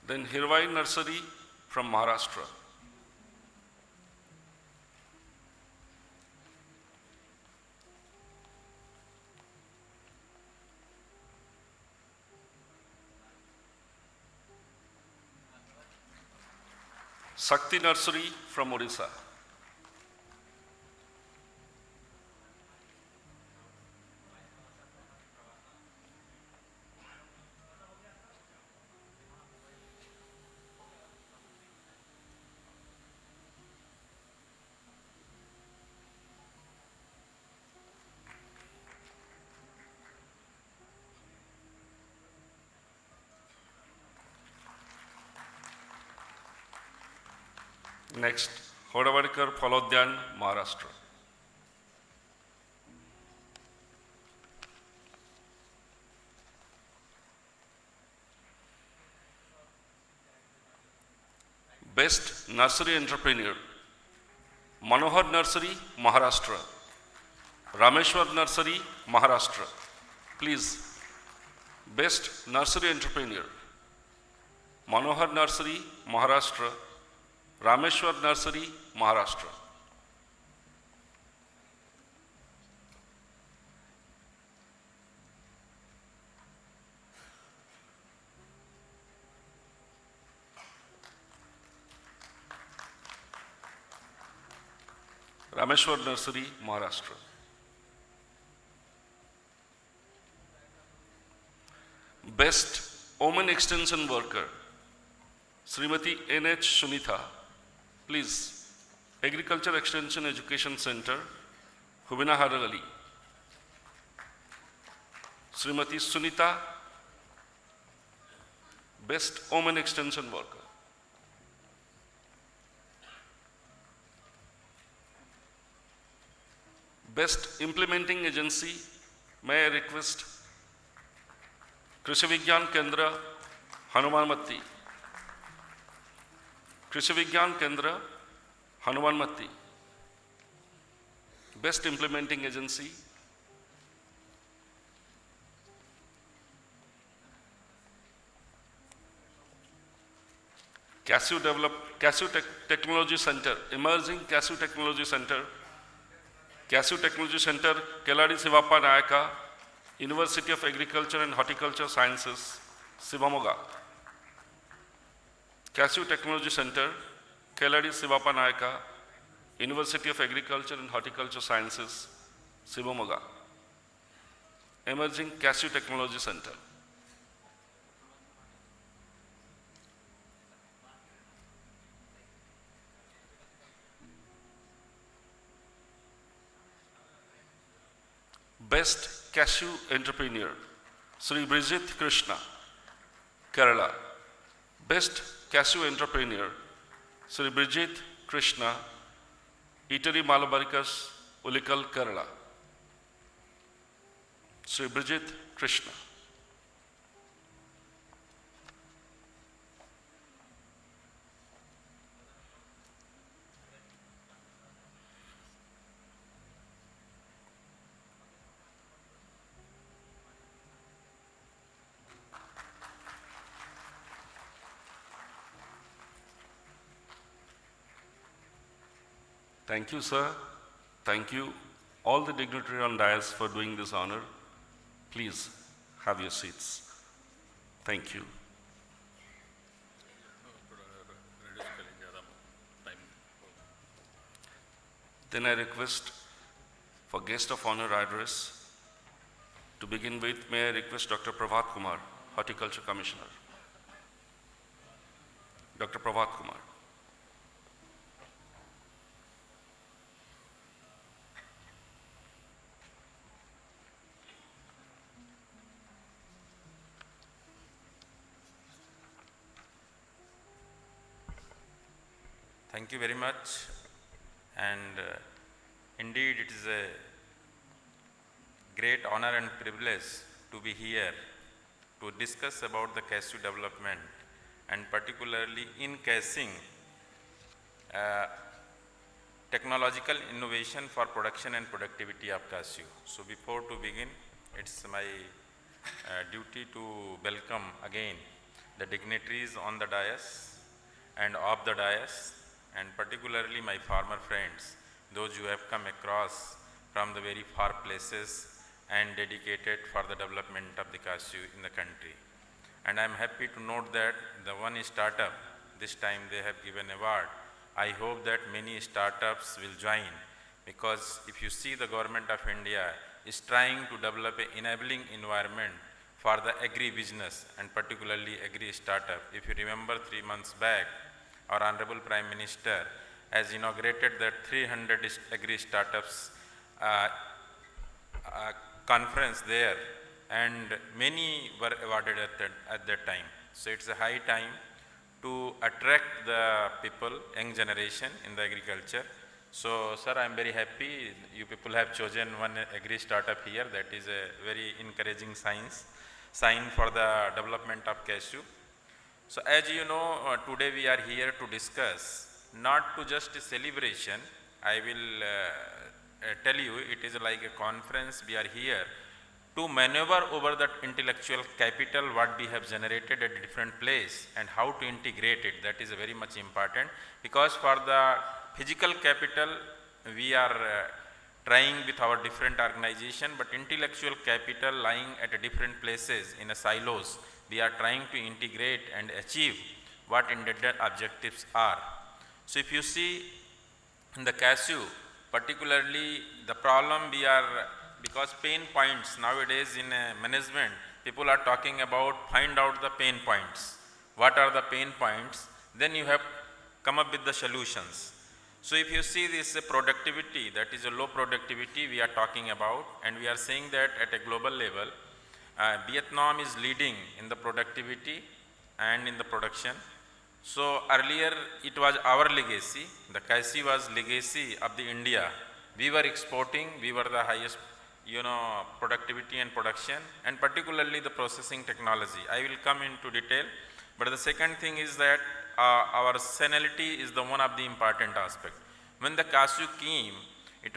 S1: Then Hirvai Nursery from Maharashtra. Sakti Nursery from Odisha. Next, Hodavadkar Phalodyan, Maharashtra. Best Nursery Entrepreneur, Manohar Nursery, Maharashtra. Rameshwar Nursery, Maharashtra. Please, Best Nursery Entrepreneur, Manohar Nursery, Maharashtra. Rameshwar Nursery, Maharashtra. Rameshwar Nursery, Maharashtra. Best Women Extension Worker, Srimati N.H. Sunitha. Please, Agriculture Extension Education Center, Hubina Haragali. Srimati Sunita, Best Women Extension Worker. Best Implementing Agency, may I request Krishi Vigyan Kendra, Hanumanmatti. Krishi Vigyan Kendra, Hanumanmatti. Best Implementing Agency. Cashew Technology Center, Emerging Cashew Technology Center. Cashew Technology Center, Keladi Sivappa Nayaka, University of Agriculture and Horticulture Sciences, Sivamoga. Cashew Technology Center, Keladi Sivappa Nayaka, University of Agriculture and Horticulture Sciences, Sivamoga. Emerging Cashew Technology Center. Best Cashew Entrepreneur, Sri Bridget Krishna, Kerala. Best Cashew Entrepreneur, Sri Bridget Krishna, Eatery Malabarikas, Ulikal, Kerala. Sri Bridget Krishna. Thank you, sir. Thank you, all the dignitaries on dais for doing this honor. Please have your seats. Thank you. Then I request for guest of honor address. To begin with, may I request Dr. Prabhat Kumar, Horticulture Commissioner. Dr. Prabhat Kumar.
S13: Thank you very much, and indeed it is a great honor and privilege to be here to discuss about the cashew development and particularly ENCASHING, technological innovation for production and productivity of cashew. So before to begin, it's my duty to welcome again the dignitaries on the dais and off the dais, and particularly my farmer friends, those who have come across from the very far places and dedicated for the development of the cashew in the country. And I am happy to note that the one startup this time they have given award. I hope that many startups will join, because if you see, the government of India is trying to develop an enabling environment for the agri-business and particularly agri-startup. If you remember 3 months back, our Honorable Prime Minister has inaugurated the 300 agri-startups conference there, and many were awarded at that time. So it's a high time to attract the people, young generation in the agriculture. So sir, I am very happy you people have chosen one agri-startup here. That is a very encouraging sign for the development of Cashew. So as you know, today we are here to discuss, not to just a celebration. I will tell you, it is like a conference. We are here to maneuver over that intellectual capital what we have generated at a different place and how to integrate it. That is very much important, because for the physical capital we are trying with our different organization, but intellectual capital lying at a different places in a silos, we are trying to integrate and achieve what intended objectives are. So if you see in the Cashew, particularly the problem we are, because pain points nowadays in management, people are talking about find out the pain points. What are the pain points? Then you have come up with the solutions. So if you see this productivity, that is a low productivity we are talking about, and we are saying that at a global level, Vietnam is leading in the productivity and in the production. So earlier it was our legacy, the Cashew was legacy of the India. We were exporting, we were the highest productivity and production, and particularly the processing technology. I will come into detail, but the second thing is that our senility is the one of the important aspect. When the Cashew came, it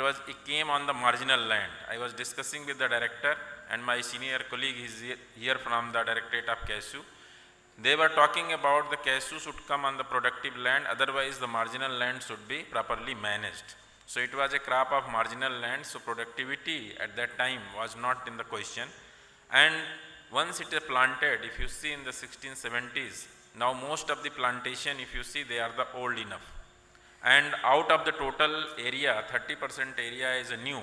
S13: came on the marginal land. I was discussing with the director, and my senior colleague is here from the Directorate of Cashew. They were talking about the Cashew should come on the productive land, otherwise the marginal land should be properly managed. So it was a crop of marginal land, so productivity at that time was not in the question. And once it is planted, if you see in the 1670s, now most of the plantation, if you see, they are the old enough. And out of the total area, 30% area is new,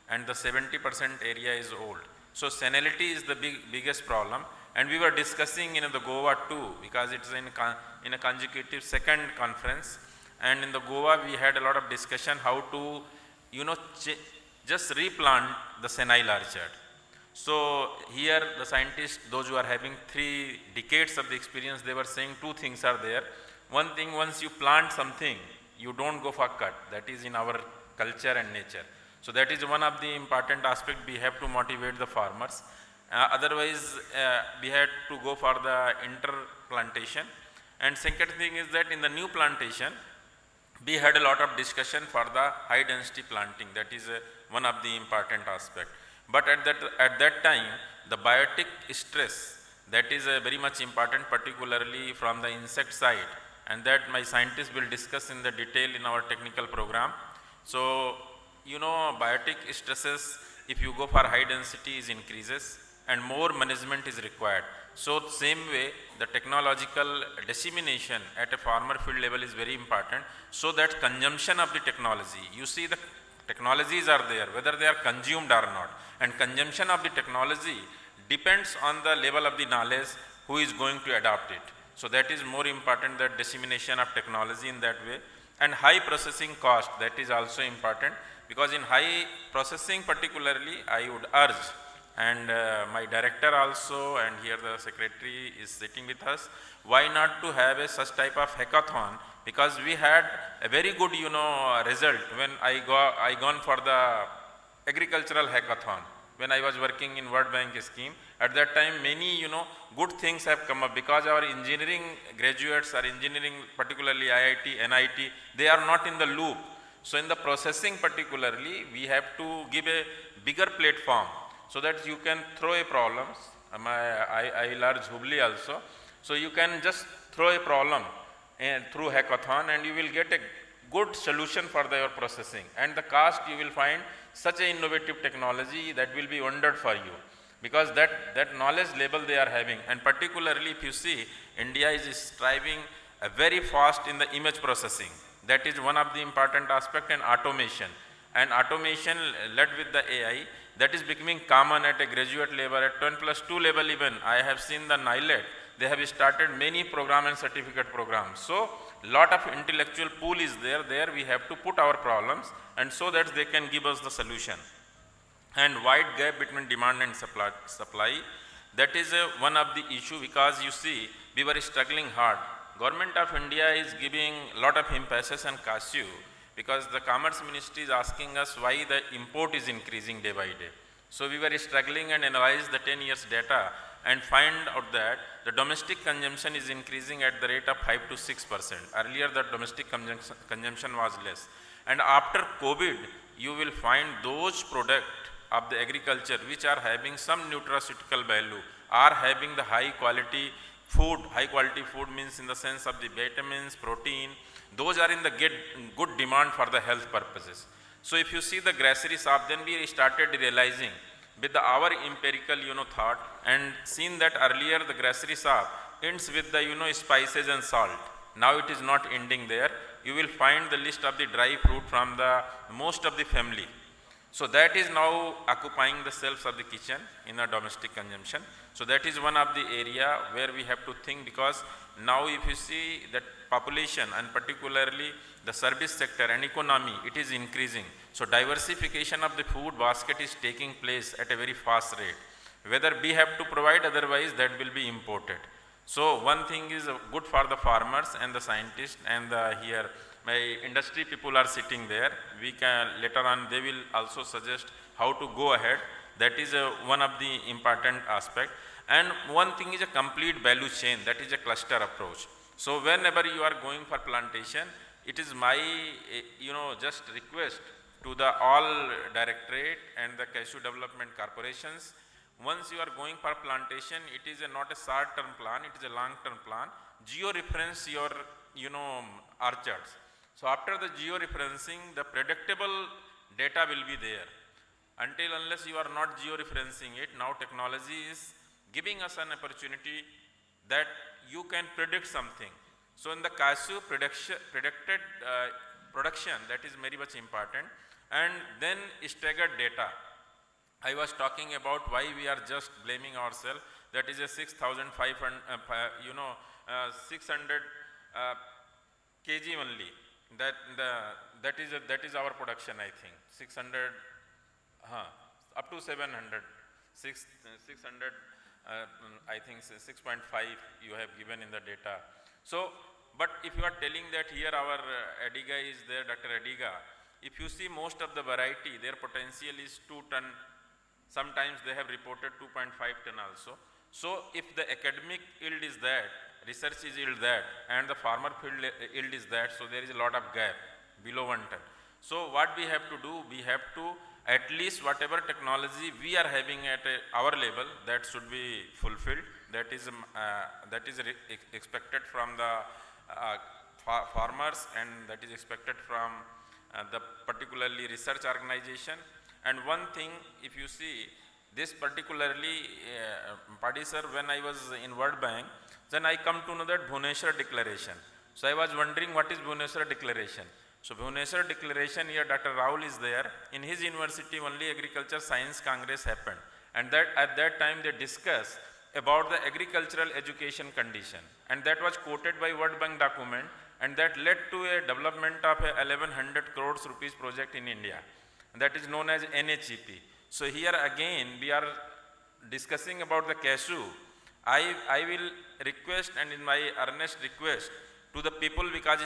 S13: and the 70% area is old. So senility is the biggest problem. And we were discussing in the Goa too, because it's in a consecutive second conference. And in the Goa, we had a lot of discussion how to, just replant the senile orchard. So here the scientists, those who are having 3 decades of the experience, they were saying 2 things are there. One thing, once you plant something, you don't go for cut. That is in our culture and nature. So that is one of the important aspects we have to motivate the farmers. Otherwise, we had to go for the interplantation. And second thing is that in the new plantation, we had a lot of discussion for the high density planting. That is one of the important aspects. But at that time, the biotic stress, that is very much important, particularly from the insect side, and that my scientists will discuss in the detail in our technical program. So, biotic stresses, if you go for high density, is increases and more management is required. So same way, the technological dissemination at a farmer field level is very important, so that consumption of the technology, you see the technologies are there, whether they are consumed or not, and consumption of the technology depends on the level of the knowledge who is going to adopt it. So that is more important, that dissemination of technology in that way. And high processing cost, that is also important, because in high processing particularly, I would urge, and my director also, and here the secretary is sitting with us, why not to have such type of hackathon, because we had a very good result when I gone for the agricultural hackathon. When I was working in World Bank scheme, at that time many good things have come up, because our engineering graduates or engineering, particularly IIT, NIT, they are not in the loop. So in the processing particularly, we have to give a bigger platform, so that you can throw a problems. I will urge Hubli also. So you can just throw a problem through hackathon, and you will get a good solution for your processing. And the cost, you will find such an innovative technology that will be wondered for you, because that knowledge level they are having. And particularly if you see, India is striving very fast in the image processing. That is one of the important aspect, and automation. And automation led with the AI, that is becoming common at a graduate level, at 10+2 level even. I have seen the NILET, they have started many program and certificate programs. So lot of intellectual pool is there we have to put our problems, and so that they can give us the solution. And wide gap between demand and supply, that is one of the issue, because you see, we were struggling hard. Government of India is giving lot of emphasis on Cashew, because the Commerce Ministry is asking us why the import is increasing day by day. So we were struggling and analyzed the 10 years data and find out that the domestic consumption is increasing at the rate of 5 to 6%. Earlier the domestic consumption was less. And after COVID, you will find those products of the agriculture which are having some nutraceutical value, are having the high quality food. High quality food means in the sense of the vitamins, protein, those are in the good demand for the health purposes. So if you see the grocery shop, then we started realizing with our empirical thought, and seen that earlier the grocery shop ends with the spices and salt. Now it is not ending there. You will find the list of the dry fruit from the most of the family. So that is now occupying the shelves of the kitchen in the domestic consumption. So that is one of the area where we have to think, because now if you see that population and particularly the service sector and economy, it is increasing. So diversification of the food basket is taking place at a very fast rate. Whether we have to provide, otherwise that will be imported. So one thing is good for the farmers and the scientists, and here my industry people are sitting there. We can later on, they will also suggest how to go ahead. That is one of the important aspect. And one thing is a complete value chain, that is a cluster approach. So whenever you are going for plantation, it is my just request to the all directorate and the Cashew development corporations. Once you are going for plantation, it is not a short-term plan, it is a long-term plan. Geo-reference your orchards. So after the geo-referencing, the predictable data will be there. Unless you are not geo-referencing it, now technology is giving us an opportunity that you can predict something. So in the Cashew predicted production, that is very much important. And then staggered data. I was talking about why we are just blaming ourselves. That is a 6,500, 600 kg only. That is our production, I think. 600, up to 700, 600. I think 6.5 you have given in the data. So, but if you are telling that here our Adiga is there, Dr. Adiga, if you see most of the variety, their potential is 2 ton. Sometimes they have reported 2.5 ton also. So if the academic yield is that, research is yield that, and the farmer field yield is that, so there is a lot of gap below 1 ton. So what we have to do, we have to at least whatever technology we are having at our level, that should be fulfilled. That is expected from the farmers, and that is expected from the particularly research organization. And one thing, if you see this particularly, Padi sir, when I was in World Bank, then I come to know that Bhubaneswar Declaration. So I was wondering what is Bhubaneswar Declaration. So Bhubaneswar Declaration, here Dr. Rahul is there. In his university only Agriculture Science Congress happened. And that at that time they discussed about the agricultural education condition. And that was quoted by World Bank document, and that led to a development of a 1100 crores rupees project in India. That is known as NHEP. So here again we are discussing about the Cashew. I will request, and in my earnest request to the people, because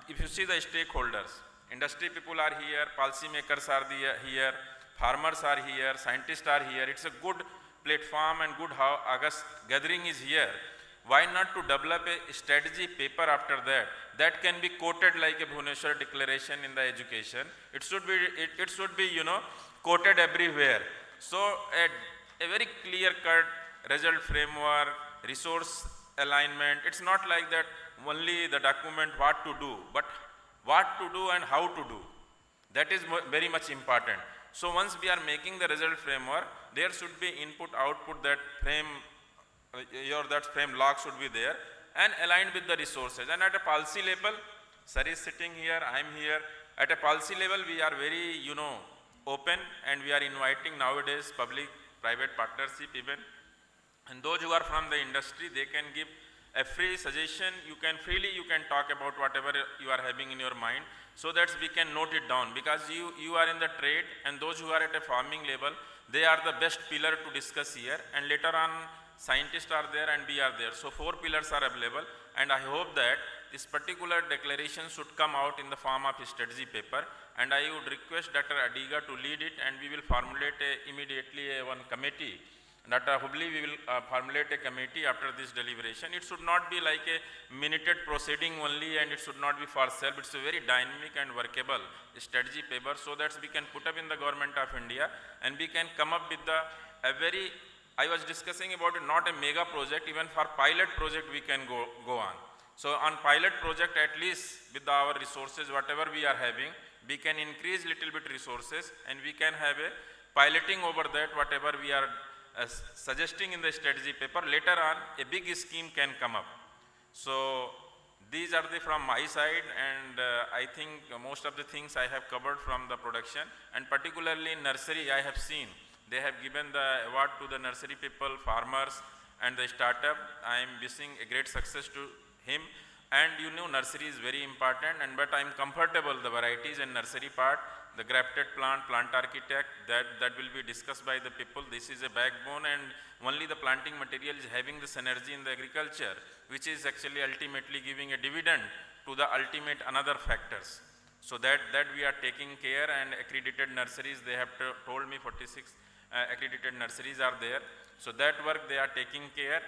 S13: if you see the stakeholders, industry people are here, policy makers are here, farmers are here, scientists are here. It's a good platform and good how August gathering is here. Why not to develop a strategy paper after that? That can be quoted like a Bhubaneswar Declaration in the education. It should be quoted everywhere. So a very clear-cut result framework, resource alignment. It's not like that only the document what to do, but what to do and how to do. That is very much important. So once we are making the result framework, there should be input, output, that frame, that frame log should be there. and aligned with the resources. And at a policy level, sir is sitting here, I am here. At a policy level, we are very, open, and we are inviting nowadays public-private partnership even. And those who are from the industry, they can give a free suggestion. You can talk about whatever you are having in your mind, so that we can note it down, because you are in the trade, and those who are at a farming level, they are the best pillar to discuss here, and later on scientists are there and we are there. So 4 pillars are available, and I hope that this particular declaration should come out in the form of a strategy paper, and I would request Dr. Adiga to lead it, and we will formulate immediately one committee. Dr. Hubli, we will formulate a committee after this deliberation. It should not be like a minuted proceeding only, and it should not be for self. It's a very dynamic and workable strategy paper, so that we can put up in the government of India, and we can come up with I was discussing about it, not a mega project, even for pilot project we can go on. So on pilot project, at least with our resources, whatever we are having, we can increase little bit resources, and we can have a piloting over that, whatever we are suggesting in the strategy paper. Later on, a big scheme can come up. So these are from my side, and I think most of the things I have covered from the production, and particularly in nursery I have seen they have given the award to the nursery people, farmers, and the startup. I am wishing a great success to him. And nursery is very important, but I am comfortable the varieties and nursery part, the grafted plant, plant architect, that will be discussed by the people. This is a backbone, and only the planting material is having the synergy in the agriculture, which is actually ultimately giving a dividend to the ultimate another factors. So that we are taking care, and accredited nurseries, they have told me 46 accredited nurseries are there. So that work they are taking care.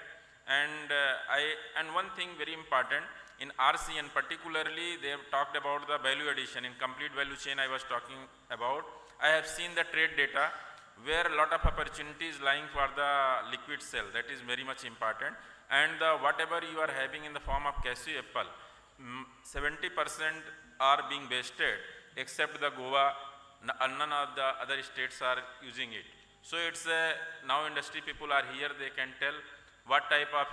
S13: And one thing very important, in RC, and particularly they have talked about the value addition. In complete value chain I was talking about, I have seen the trade data where a lot of opportunities lying for the liquid cell. That is very much important. And whatever you are having in the form of cashew apple, 70% are being wasted, except the Goa, none of the other states are using it. So it's now industry people are here, they can tell what type of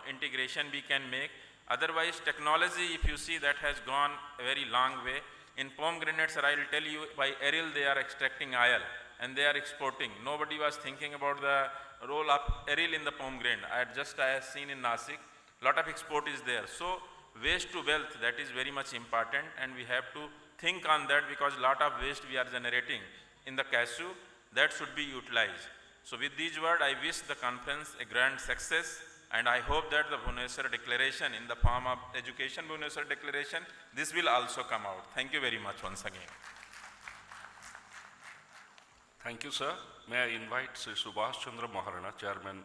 S13: integration we can make. Otherwise technology, if you see, that has gone a very long way. In pomegranates, I will tell you, by aerial they are extracting oil and they are exporting. Nobody was thinking about the role of aerial in the pomegranate. I have seen in Nasik, lot of export is there. So waste to wealth, that is very much important, and we have to think on that, because lot of waste we are generating in the cashew, that should be utilized. So with these words, I wish the conference a grand success, and I hope that the Bhubaneswar declaration in the form of education Bhubaneswar declaration, this will also come out. Thank you very much once again.
S1: Thank you, sir. May I invite Sri Subhash Chandra Maharana, Chairman,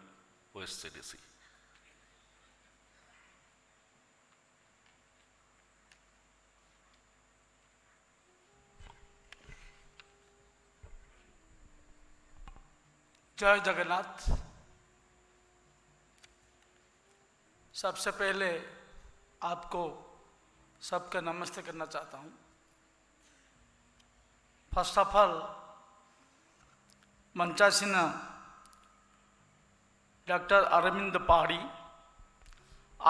S1: OSCDC.
S8: जय जगन्नाथ। सबसे पहले आपको सबका नमस्ते करना चाहता हूँ। First of all मंचासीन doctor Arvind Pahadi,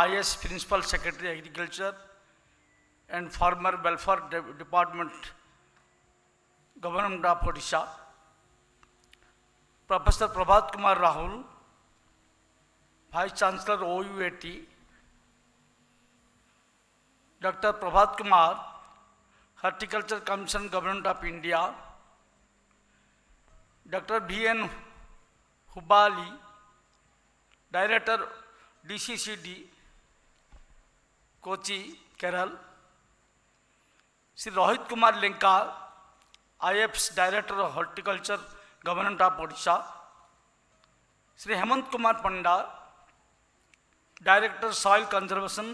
S8: IS principal secretary agriculture and farmer welfare department government of Odisha, professor Prabhat Kumar Rahul, vice chancellor OUAT, doctor Prabhat Kumar, horticulture commission government of India, doctor VN Hubali, director DCCD Kochi Kerala, Shri Rohit Kumar Lenka, IFS director horticulture government of Odisha, Shri Hemant Kumar Panda, director soil conservation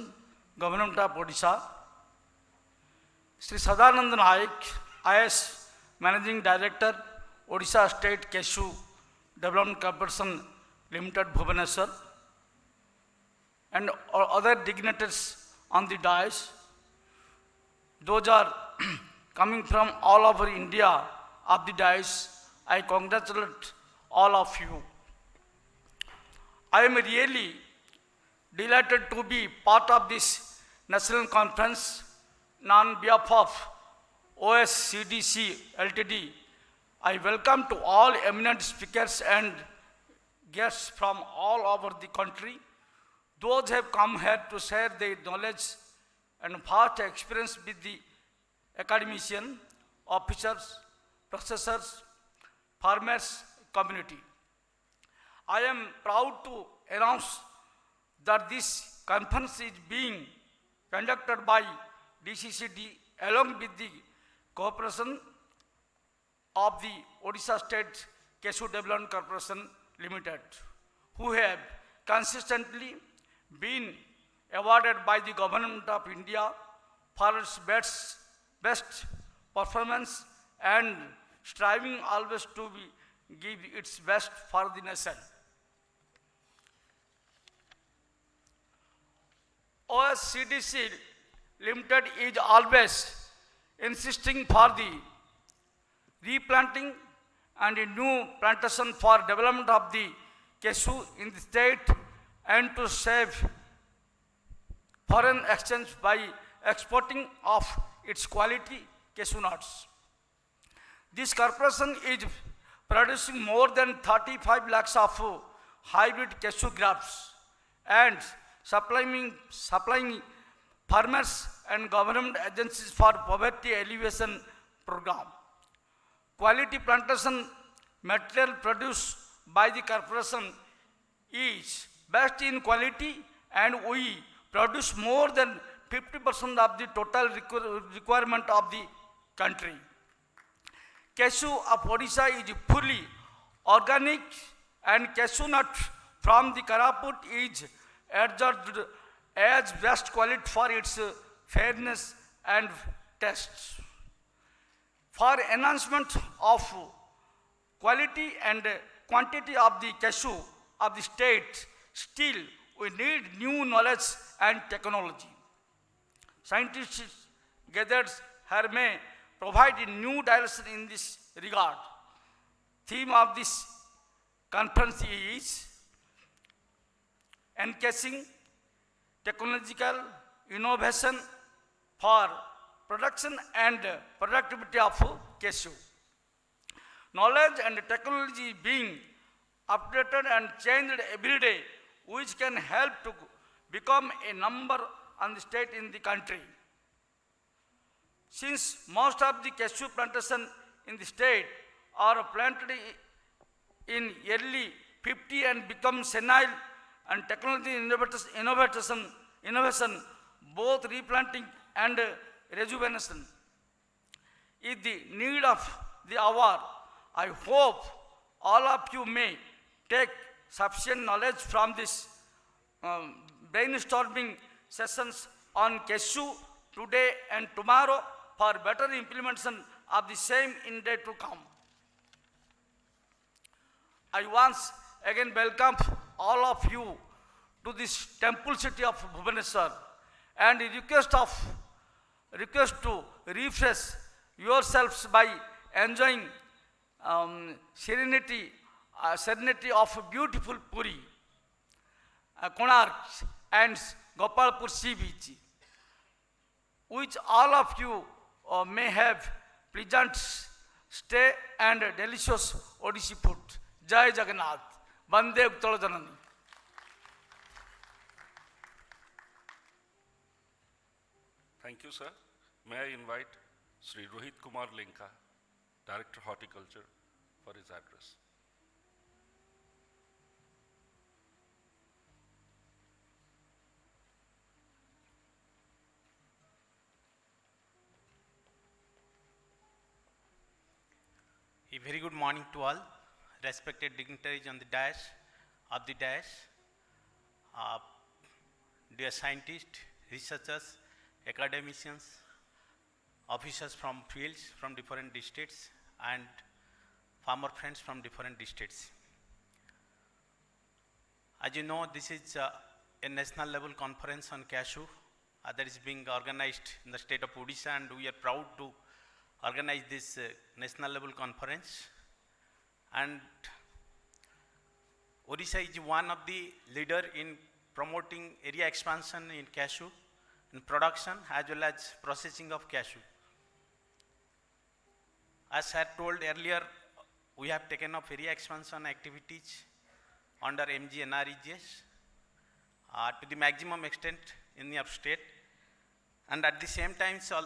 S8: government of Odisha, Shri Sadanand Nayak, IS managing director Odisha state cashew development corporation limited Bhubaneswar, and other dignitaries on the dais. Those are coming from all over India of the dais. I congratulate all of you. I am really delighted to be part of this national conference. On behalf of OSCDC Ltd, I welcome to all eminent speakers and guests from all over the country. Those have come here to share their knowledge and vast experience with the academician, officers, professors, farmers community. I am proud to announce that this conference is being conducted by DCCD along with the cooperation of the Odisha State Cashew Development Corporation Limited, who have consistently been awarded by the Government of India for its best performance and striving always to give its best for the nation. OSCDC Limited is always insisting for the replanting and a new plantation for development of the cashew in the state and to save foreign exchange by exporting of its quality cashew nuts. This corporation is producing more than 35 lakhs of hybrid cashew grafts and supplying farmers and government agencies for poverty alleviation program. Quality plantation material produced by the corporation is best in quality, and we produce more than 50% of the total requirement of the country. Cashew of Odisha is fully organic, and cashew nut from the Karaput is adjudged as best quality for its fairness and taste. For enhancement of quality and quantity of the cashew of the state, still we need new knowledge and technology. Scientists gathered here may provide a new direction in this regard. Theme of this conference is ENCASHING technological innovation for production and productivity of cashew. Knowledge and technology being updated and changed every day, which can help to become a number on the state in the country. Since most of the cashew plantation in the state are planted in early 50 and become senile, and technology innovation, both replanting and rejuvenation is the need of the hour. I hope all of you may take sufficient knowledge from this brainstorming sessions on cashew today and tomorrow for better implementation of the same in day to come. I once again welcome all of you to this temple city of Bhubaneswar and request to refresh yourselves by enjoying serenity of beautiful Puri, Konark and Gopalpur sea beach, which all of you may have pleasant stay and delicious Odissi food. Jai Jagannath. Bande Uttala Janani.
S1: Thank you, sir. May I invite Sri Rohit Kumar Linka, Director Horticulture, for his address.
S5: A very good morning to all, respected dignitaries on the dais, dear scientists, researchers, academicians, officers from fields from different districts, and farmer friends from different districts. As you know, this is a national level conference on cashew that is being organized in the state of Odisha, and we are proud to organize this national level conference. And Odisha is one of the leader in promoting area expansion in cashew, in production as well as processing of cashew. As sir told earlier, we have taken up area expansion activities under MGNREGS to the maximum extent in the state, and at the same time, so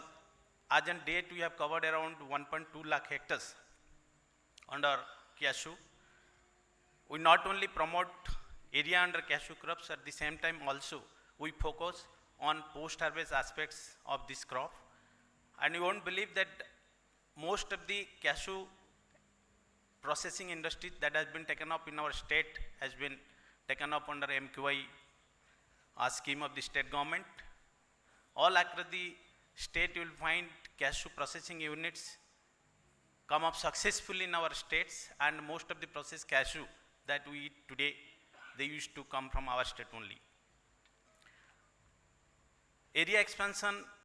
S5: as on date, we have covered around 1.2 lakh hectares under cashew. We not only promote area under cashew crops, at the same time also we focus on post-harvest aspects of this crop, and you won't believe that most of the cashew processing industry that has been taken up in our state has been taken up under MQI scheme of the state government. All across the state you will find cashew processing units come up successfully in our states, and most of the processed cashew that we eat today, they used to come from our state only. Area expansion